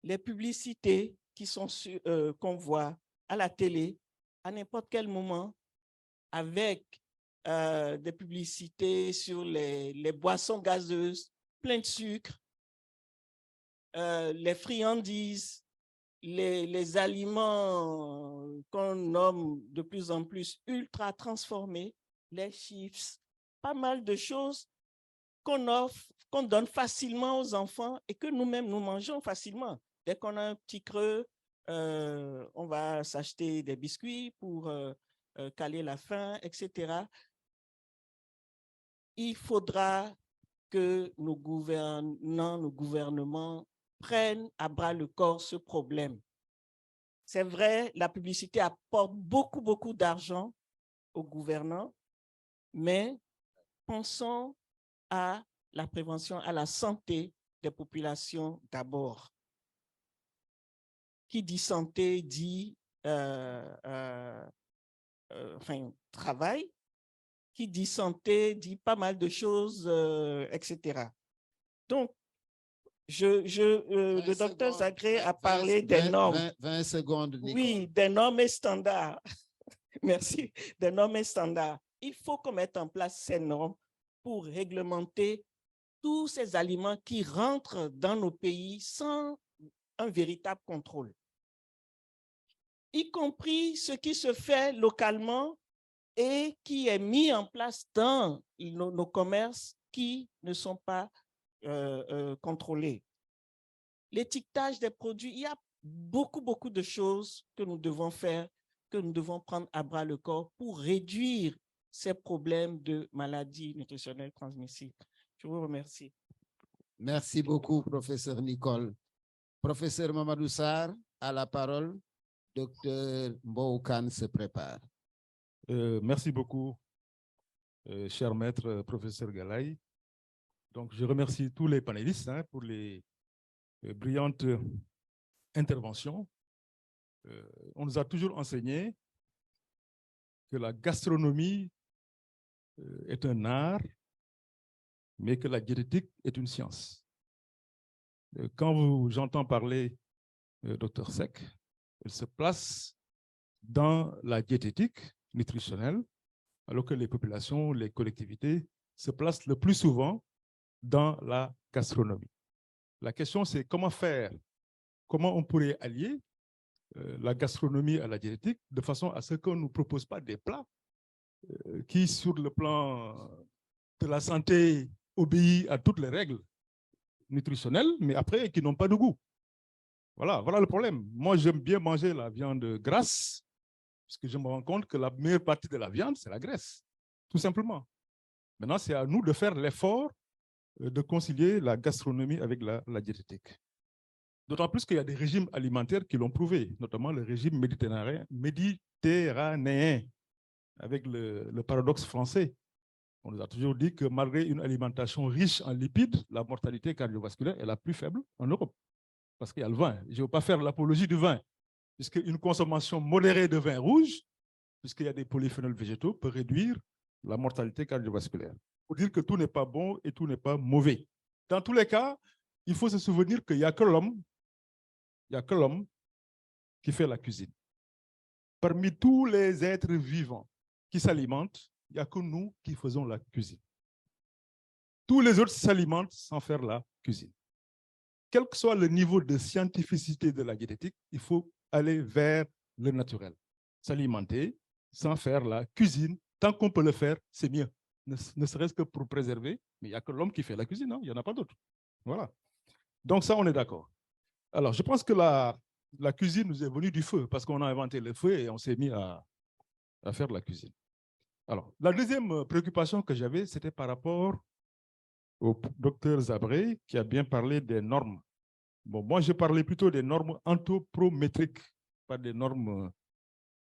Les publicités qu'on voit à la télé, à n'importe quel moment, avec des publicités sur les boissons gazeuses, plein de sucre, les friandises, les aliments qu'on nomme de plus en plus ultra transformés, les chips, pas mal de choses qu'on offre, qu'on donne facilement aux enfants et que nous-mêmes, nous mangeons facilement. Dès qu'on a un petit creux, on va s'acheter des biscuits pour caler la faim, etc. Il faudra que nos gouvernants, nos gouvernements prennent à bras le corps ce problème. C'est vrai, la publicité apporte beaucoup d'argent aux gouvernants, mais pensons à la prévention, à la santé des populations d'abord. Qui dit santé dit travail. Qui dit santé dit pas mal de choses, etc. Donc, le docteur Zagré a parlé des normes. 20 secondes, Nicole. Oui, des normes et standards. Merci. Des normes et standards. Il faut qu'on mette en place ces normes pour réglementer tous ces aliments qui rentrent dans nos pays sans un véritable contrôle, y compris ce qui se fait localement et qui est mis en place dans nos commerces qui ne sont pas contrôlés. L'étiquetage des produits, il y a beaucoup de choses que nous devons faire, que nous devons prendre à bras le corps pour réduire ces problèmes de maladies nutritionnelles transmissibles. Je vous remercie. Merci beaucoup, professeur Nicole. Professeur Mamadou Sarr, à la parole. Docteur Mboukan se prépare. Merci beaucoup, cher maître, professeur Galaye. Donc, je remercie tous les panélistes pour les brillantes interventions. On nous a toujours enseigné que la gastronomie est un art, mais que la diététique est une science. Quand j'entends parler Dr Seck, il se place dans la diététique nutritionnelle, alors que les populations, les collectivités se placent le plus souvent dans la gastronomie. La question, c'est comment faire, comment on pourrait allier la gastronomie à la diététique de façon à ce qu'on ne nous propose pas des plats qui, sur le plan de la santé, obéissent à toutes les règles nutritionnelles, mais après, qui n'ont pas de goût. Voilà le problème. Moi, j'aime bien manger la viande grasse, parce que je me rends compte que la meilleure partie de la viande, c'est la graisse, tout simplement. Maintenant, c'est à nous de faire l'effort de concilier la gastronomie avec la diététique. D'autant plus qu'il y a des régimes alimentaires qui l'ont prouvé, notamment le régime méditerranéen, avec le paradoxe français. On nous a toujours dit que malgré une alimentation riche en lipides, la mortalité cardiovasculaire est la plus faible en Europe. Parce qu'il y a le vin. Je ne veux pas faire l'apologie du vin, puisque une consommation modérée de vin rouge, puisqu'il y a des polyphénols végétaux, peut réduire la mortalité cardiovasculaire. Pour dire que tout n'est pas bon et tout n'est pas mauvais. Dans tous les cas, il faut se souvenir qu'il n'y a que l'homme, qui fait la cuisine. Parmi tous les êtres vivants qui s'alimentent, il n'y a que nous qui faisons la cuisine. Tous les autres s'alimentent sans faire la cuisine. Quel que soit le niveau de scientificité de la diététique, il faut aller vers le naturel. S'alimenter sans faire la cuisine, tant qu'on peut le faire, c'est mieux. Ne serait-ce que pour préserver, mais il n'y a que l'homme qui fait la cuisine, hein? Il n'y en a pas d'autre. Voilà. Donc ça, on est d'accord. Alors, je pense que la cuisine nous est venue du feu, parce qu'on a inventé le feu et on s'est mis à faire de la cuisine. Alors, la deuxième préoccupation que j'avais, c'était par rapport au docteur Zabré, qui a bien parlé des normes. Bon, moi, je parlais plutôt des normes anthropométriques, pas des normes...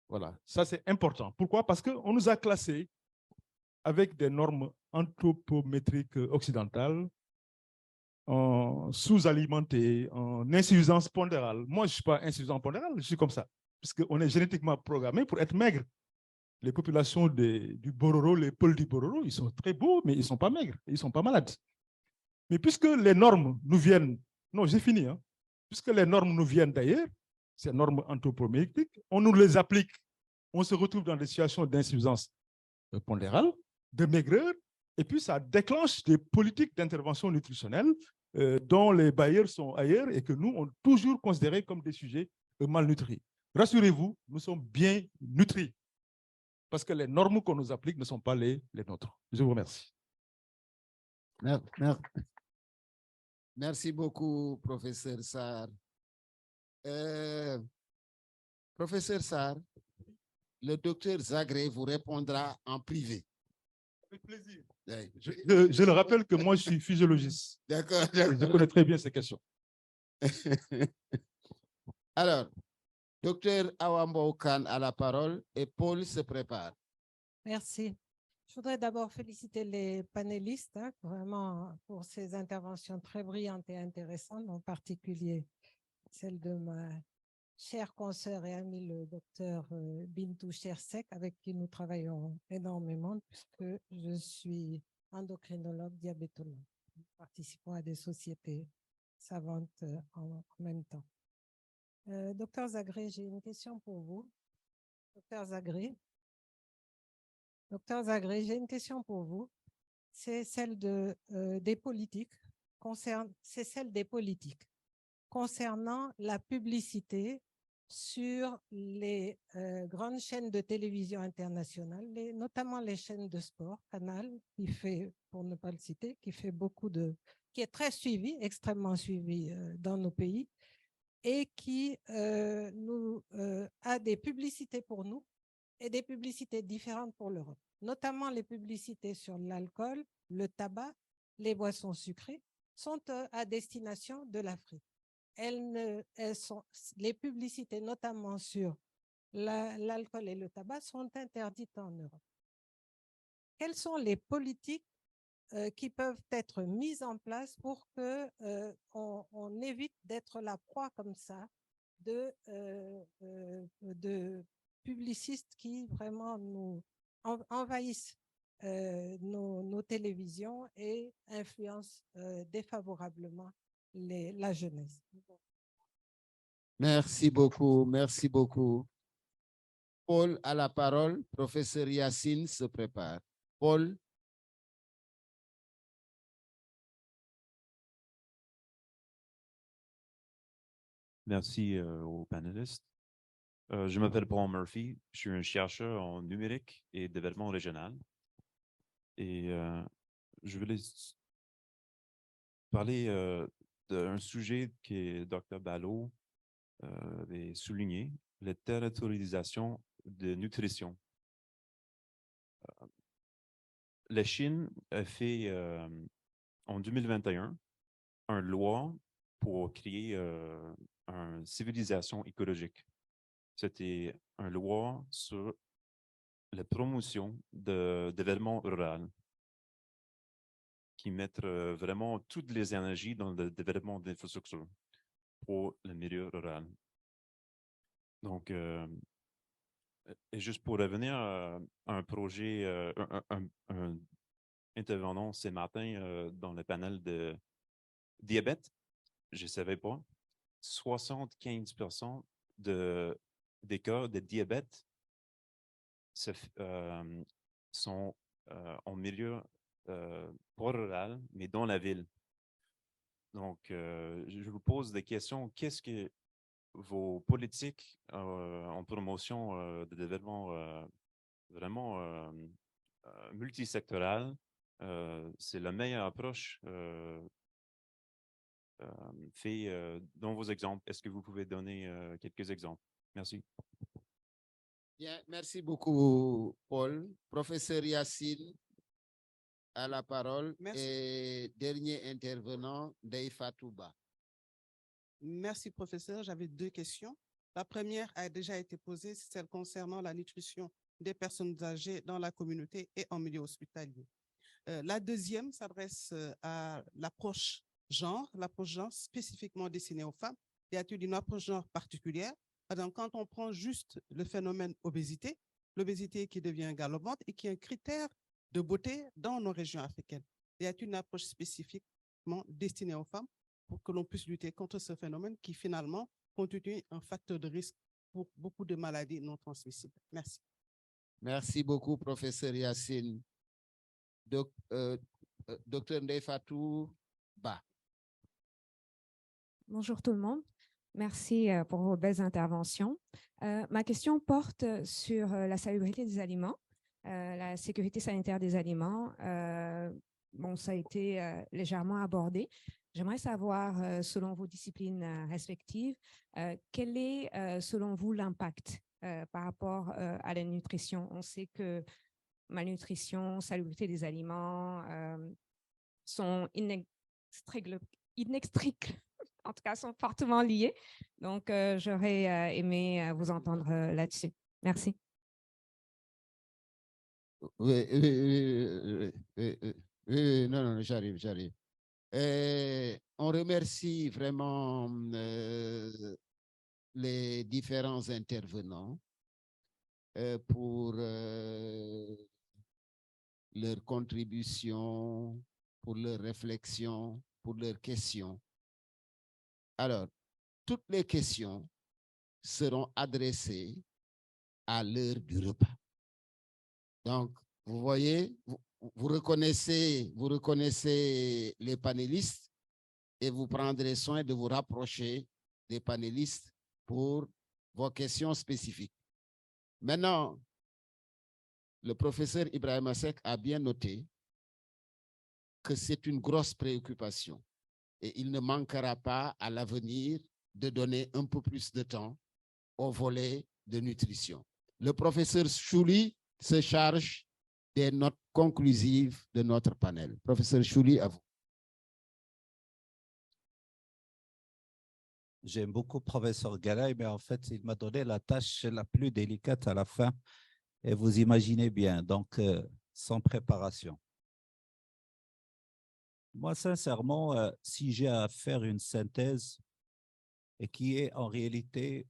voilà, ça c'est important. Pourquoi? Parce qu'on nous a classés avec des normes anthropométriques occidentales, en sous-alimenté, en insuffisance pondérale. Moi, je ne suis pas insuffisant pondéral, je suis comme ça, puisqu'on est génétiquement programmé pour être maigre. Les populations du Bororo, les Peuls du Bororo, ils sont très beaux, mais ils ne sont pas maigres, ils ne sont pas malades. Mais puisque les normes nous viennent, non, j'ai fini, hein. Puisque les normes nous viennent d'ailleurs, ces normes anthropométriques, on nous les applique, on se retrouve dans des situations d'insuffisance pondérale, de maigreur, et puis ça déclenche des politiques d'intervention nutritionnelle dont les bailleurs sont ailleurs et que nous, on a toujours considérés comme des sujets malnutris. Rassurez-vous, nous sommes bien nutris, parce que les normes qu'on nous applique ne sont pas les nôtres. Je vous remercie. Merci beaucoup, professeur Sarr. Professeur Sarr, le docteur Zagré vous répondra en privé. Avec plaisir. Oui. Je le rappelle que moi, je suis physiologiste. D'accord. Je connais très bien ces questions. Alors, docteur Awambo Khan a la parole et Paul se prépare. Merci. Je voudrais d'abord féliciter les panélistes vraiment pour ces interventions très brillantes et intéressantes, en particulier celle de ma chère consoeur et amie, le docteur Bintou Chersek, avec qui nous travaillons énormément, puisque je suis endocrinologue, diabétologue. Nous participons à des sociétés savantes en même temps. Docteur Zagré, j'ai une question pour vous. Docteur Zagré, j'ai une question pour vous. C'est celle des politiques. C'est celle des politiques concernant la publicité sur les grandes chaînes de télévision internationales, notamment les chaînes de sport, Canal, qui fait, pour ne pas le citer, qui fait qui est très suivi, extrêmement suivi dans nos pays, et qui a des publicités pour nous et des publicités différentes pour l'Europe, notamment les publicités sur l'alcool, le tabac, les boissons sucrées, sont à destination de l'Afrique. Les publicités, notamment sur l'alcool et le tabac, sont interdites en Europe. Quelles sont les politiques qui peuvent être mises en place pour qu'on évite d'être la proie comme ça de publicistes qui vraiment nous envahissent nos télévisions et influencent défavorablement la jeunesse. Merci beaucoup, merci beaucoup. Paul a la parole, professeur Yacine se prépare. Paul. Merci aux panélistes. Je m'appelle Paul Murphy, je suis un chercheur en numérique et développement régional. Et je voulais parler d'un sujet que Dr. Ballot avait souligné, la territorialisation de nutrition. La Chine a fait en 2021 une loi pour créer une civilisation écologique. C'était une loi sur la promotion de développement rural qui met vraiment toutes les énergies dans le développement d'infrastructures pour le milieu rural. Donc, et juste pour revenir à un projet, un intervenant ce matin dans le panel de diabète, je ne savais pas, 75% des cas de diabète sont en milieu pas rural, mais dans la ville. Donc, je vous pose des questions. Qu'est-ce que vos politiques en promotion de développement vraiment multisectoral, c'est la meilleure approche fait dans vos exemples? Est-ce que vous pouvez donner quelques exemples? Merci. Bien, merci beaucoup, Paul. Professeur Yacine a la parole. Merci. Et dernier intervenant, Ndeye Fatou Ba. Merci, professeur. J'avais deux questions. La première a déjà été posée, c'est celle concernant la nutrition des personnes âgées dans la communauté et en milieu hospitalier. La deuxième s'adresse à l'approche genre spécifiquement destinée aux femmes. Y a-t-il une approche genre particulière? Donc, quand on prend juste le phénomène obésité, l'obésité qui devient galopante et qui est un critère de beauté dans nos régions africaines, y a-t-il une approche spécifiquement destinée aux femmes pour que l'on puisse lutter contre ce phénomène qui finalement constitue un facteur de risque pour beaucoup de maladies non transmissibles? Merci. Merci beaucoup, professeur Yacine. Docteur Ndeye Fatou Ba. Bonjour tout le monde. Merci pour vos belles interventions. Ma question porte sur la salubrité des aliments, la sécurité sanitaire des aliments. bon, ça a été légèrement abordé. J'aimerais savoir, selon vos disciplines respectives, quel est, selon vous, l'impact par rapport à la nutrition? On sait que malnutrition, salubrité des aliments sont inextricables, en tout cas, sont fortement liés. Donc, j'aurais aimé vous entendre là-dessus. Merci. Oui, non, j'arrive. On remercie vraiment les différents intervenants pour leur contribution, pour leurs réflexions, pour leurs questions. Alors, toutes les questions seront adressées à l'heure du repas. Donc, vous voyez, vous reconnaissez les panélistes et vous prendrez soin de vous rapprocher des panélistes pour vos questions spécifiques. Maintenant, le professeur Ibrahima Seck a bien noté que c'est une grosse préoccupation et il ne manquera pas à l'avenir de donner un peu plus de temps au volet de nutrition. Le professeur Chouli se charge des notes conclusives de notre panel. Professeur Chouli, à vous. J'aime beaucoup professeur Galaï, mais en fait, il m'a donné la tâche la plus délicate à la fin. Et vous imaginez bien, donc sans préparation. Moi, sincèrement, si j'ai à faire une synthèse et qui est en réalité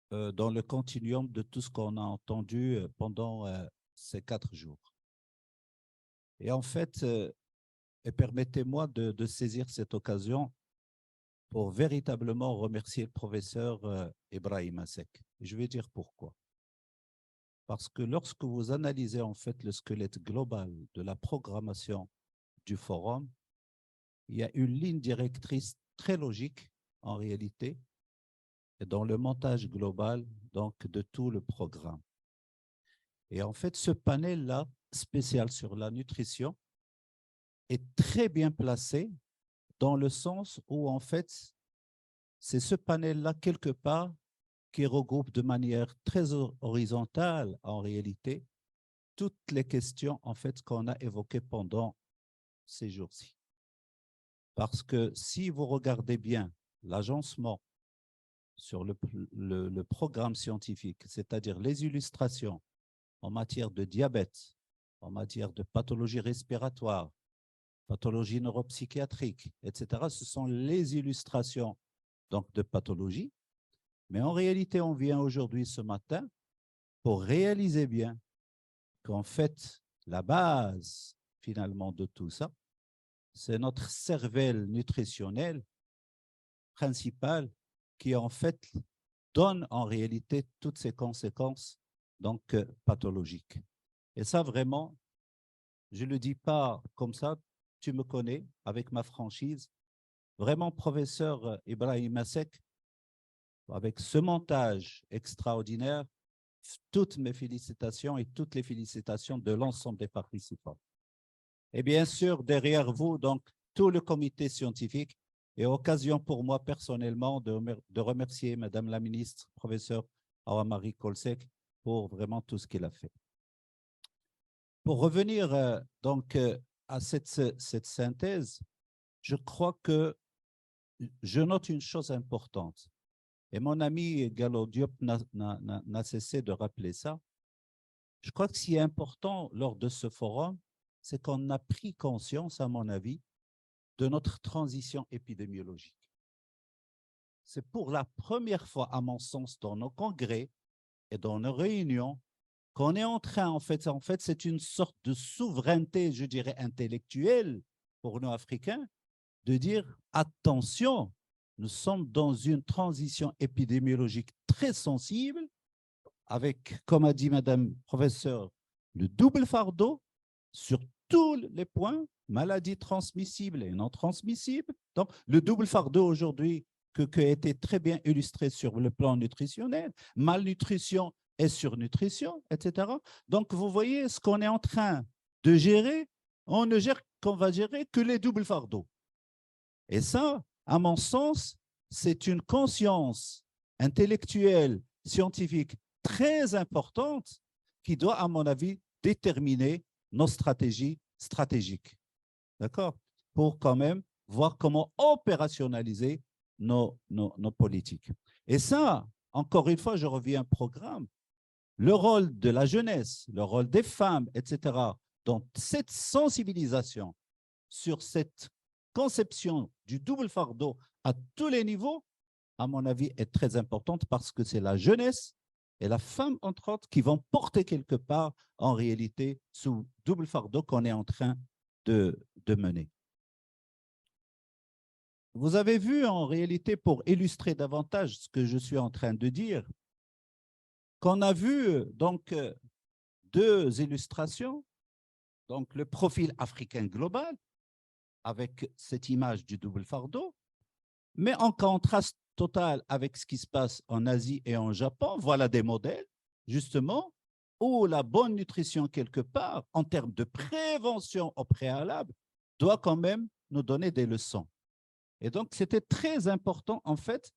dans le continuum de tout ce qu'on a entendu pendant ces 4 jours. Et en fait, et permettez-moi de saisir cette occasion pour véritablement remercier le professeur Ibrahima Seck. Et je vais dire pourquoi. Parce que lorsque vous analysez en fait le squelette global de la programmation du forum, il y a une ligne directrice très logique en réalité et dans le montage global donc de tout le programme. Et en fait, ce panel-là, spécial sur la nutrition, est très bien placé dans le sens où en fait, c'est ce panel-là quelque part qui regroupe de manière très horizontale en réalité toutes les questions en fait qu'on a évoquées pendant ces jours-ci. Parce que si vous regardez bien l'agencement sur le programme scientifique, c'est-à-dire les illustrations en matière de diabète, en matière de pathologie respiratoire, pathologie neuropsychiatrique, etc., ce sont les illustrations donc, de pathologie. Mais en réalité, on vient aujourd'hui, ce matin, pour réaliser bien qu'en fait, la base, finalement, de tout ça, c'est notre cervelle nutritionnelle principale qui, en fait, donne en réalité toutes ces conséquences donc, pathologiques. Et ça, vraiment, je ne le dis pas comme ça, tu me connais, avec ma franchise. Vraiment, professeur Ibrahima Seck, avec ce montage extraordinaire, toutes mes félicitations et toutes les félicitations de l'ensemble des participants. Et bien sûr, derrière vous, donc, tout le comité scientifique, et occasion pour moi personnellement de remercier Madame la ministre, professeur Awa-Marie Kolsek, pour vraiment tout ce qu'il a fait. Pour revenir donc à cette synthèse, je crois que je note une chose importante. Et mon ami Gallo Diop n'a cessé de rappeler ça. Je crois que ce qui est important lors de ce forum, c'est qu'on a pris conscience, à mon avis, de notre transition épidémiologique. C'est pour la première fois, à mon sens, dans nos congrès et dans nos réunions, qu'on est en train, en fait, c'est une sorte de souveraineté, je dirais, intellectuelle pour nous Africains, de dire, attention, nous sommes dans une transition épidémiologique très sensible, avec, comme a dit Madame professeure, le double fardeau sur tous les points, maladies transmissibles et non transmissibles. Donc, le double fardeau aujourd'hui, qui a été très bien illustré sur le plan nutritionnel, malnutrition et surnutrition, etc. Donc, vous voyez ce qu'on est en train de gérer. On ne gère qu'on va gérer que les doubles fardeaux. Et ça, à mon sens, c'est une conscience intellectuelle, scientifique très importante qui doit, à mon avis, déterminer nos stratégies stratégiques. D'accord? Pour quand même voir comment opérationnaliser nos politiques. Et ça, encore une fois, je reviens au programme, le rôle de la jeunesse, le rôle des femmes, etc., dans cette sensibilisation sur cette conception du double fardeau à tous les niveaux, à mon avis, est très importante parce que c'est la jeunesse et la femme, entre autres, qui vont porter quelque part, en réalité, ce double fardeau qu'on est en train de mener. Vous avez vu, en réalité, pour illustrer davantage ce que je suis en train de dire, qu'on a vu donc deux illustrations, donc le profil africain global, avec cette image du double fardeau, mais en contraste total avec ce qui se passe en Asie et en Japon. Voilà des modèles, justement, où la bonne nutrition, quelque part, en termes de prévention au préalable, doit quand même nous donner des leçons. Et donc, c'était très important, en fait,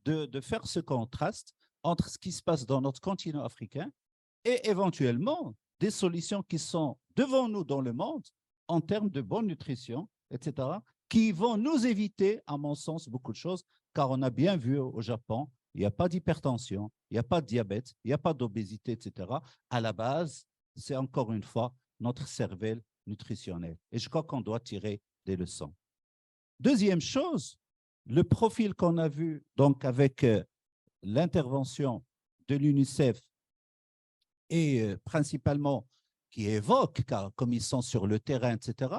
de faire ce contraste entre ce qui se passe dans notre continent africain et éventuellement des solutions qui sont devant nous dans le monde en termes de bonne nutrition, etc., qui vont nous éviter, à mon sens, beaucoup de choses, car on a bien vu au Japon, il n'y a pas d'hypertension, il n'y a pas de diabète, il n'y a pas d'obésité, etc. À la base, c'est encore une fois notre cervelle nutritionnelle. Et je crois qu'on doit tirer des leçons. Deuxième chose, le profil qu'on a vu donc avec l'intervention de l'UNICEF et principalement qui évoque, car comme ils sont sur le terrain, etc.,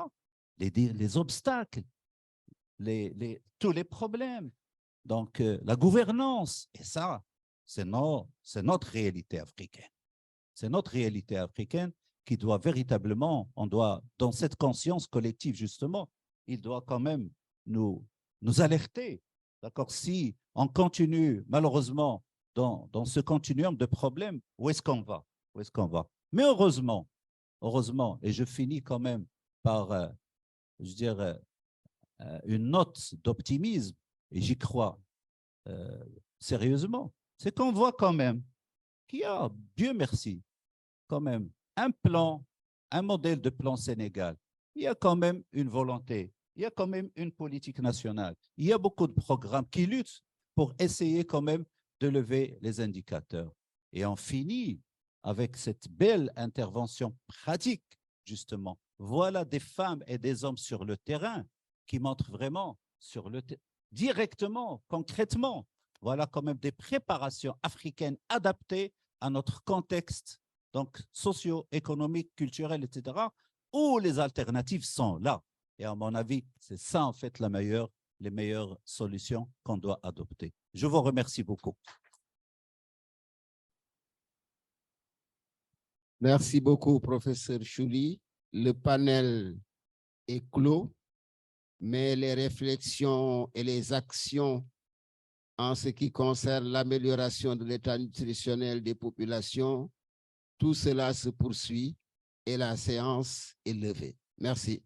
les obstacles, tous les problèmes, donc la gouvernance, et ça, c'est notre réalité africaine. C'est notre réalité africaine qui doit véritablement, on doit, dans cette conscience collective justement, il doit quand même nous alerter. D'accord? Si on continue, malheureusement, dans ce continuum de problèmes, où est-ce qu'on va? Où est-ce qu'on va? Mais heureusement, et je finis quand même par, je dirais, une note d'optimisme, et j'y crois sérieusement, c'est qu'on voit quand même qu'il y a, Dieu merci, quand même un plan, un modèle de plan Sénégal. Il y a quand même une volonté, il y a quand même une politique nationale. Il y a beaucoup de programmes qui luttent pour essayer quand même de lever les indicateurs. Et on finit avec cette belle intervention pratique, justement. Voilà des femmes et des hommes sur le terrain qui montrent vraiment directement, concrètement, voilà quand même des préparations africaines adaptées à notre contexte, donc socio-économique, culturel, etc., où les alternatives sont là. Et à mon avis, c'est ça en fait les meilleures solutions qu'on doit adopter. Je vous remercie beaucoup. Merci beaucoup, professeur Chouli. Le panel est clos, mais les réflexions et les actions en ce qui concerne l'amélioration de l'état nutritionnel des populations, tout cela se poursuit et la séance est levée. Merci.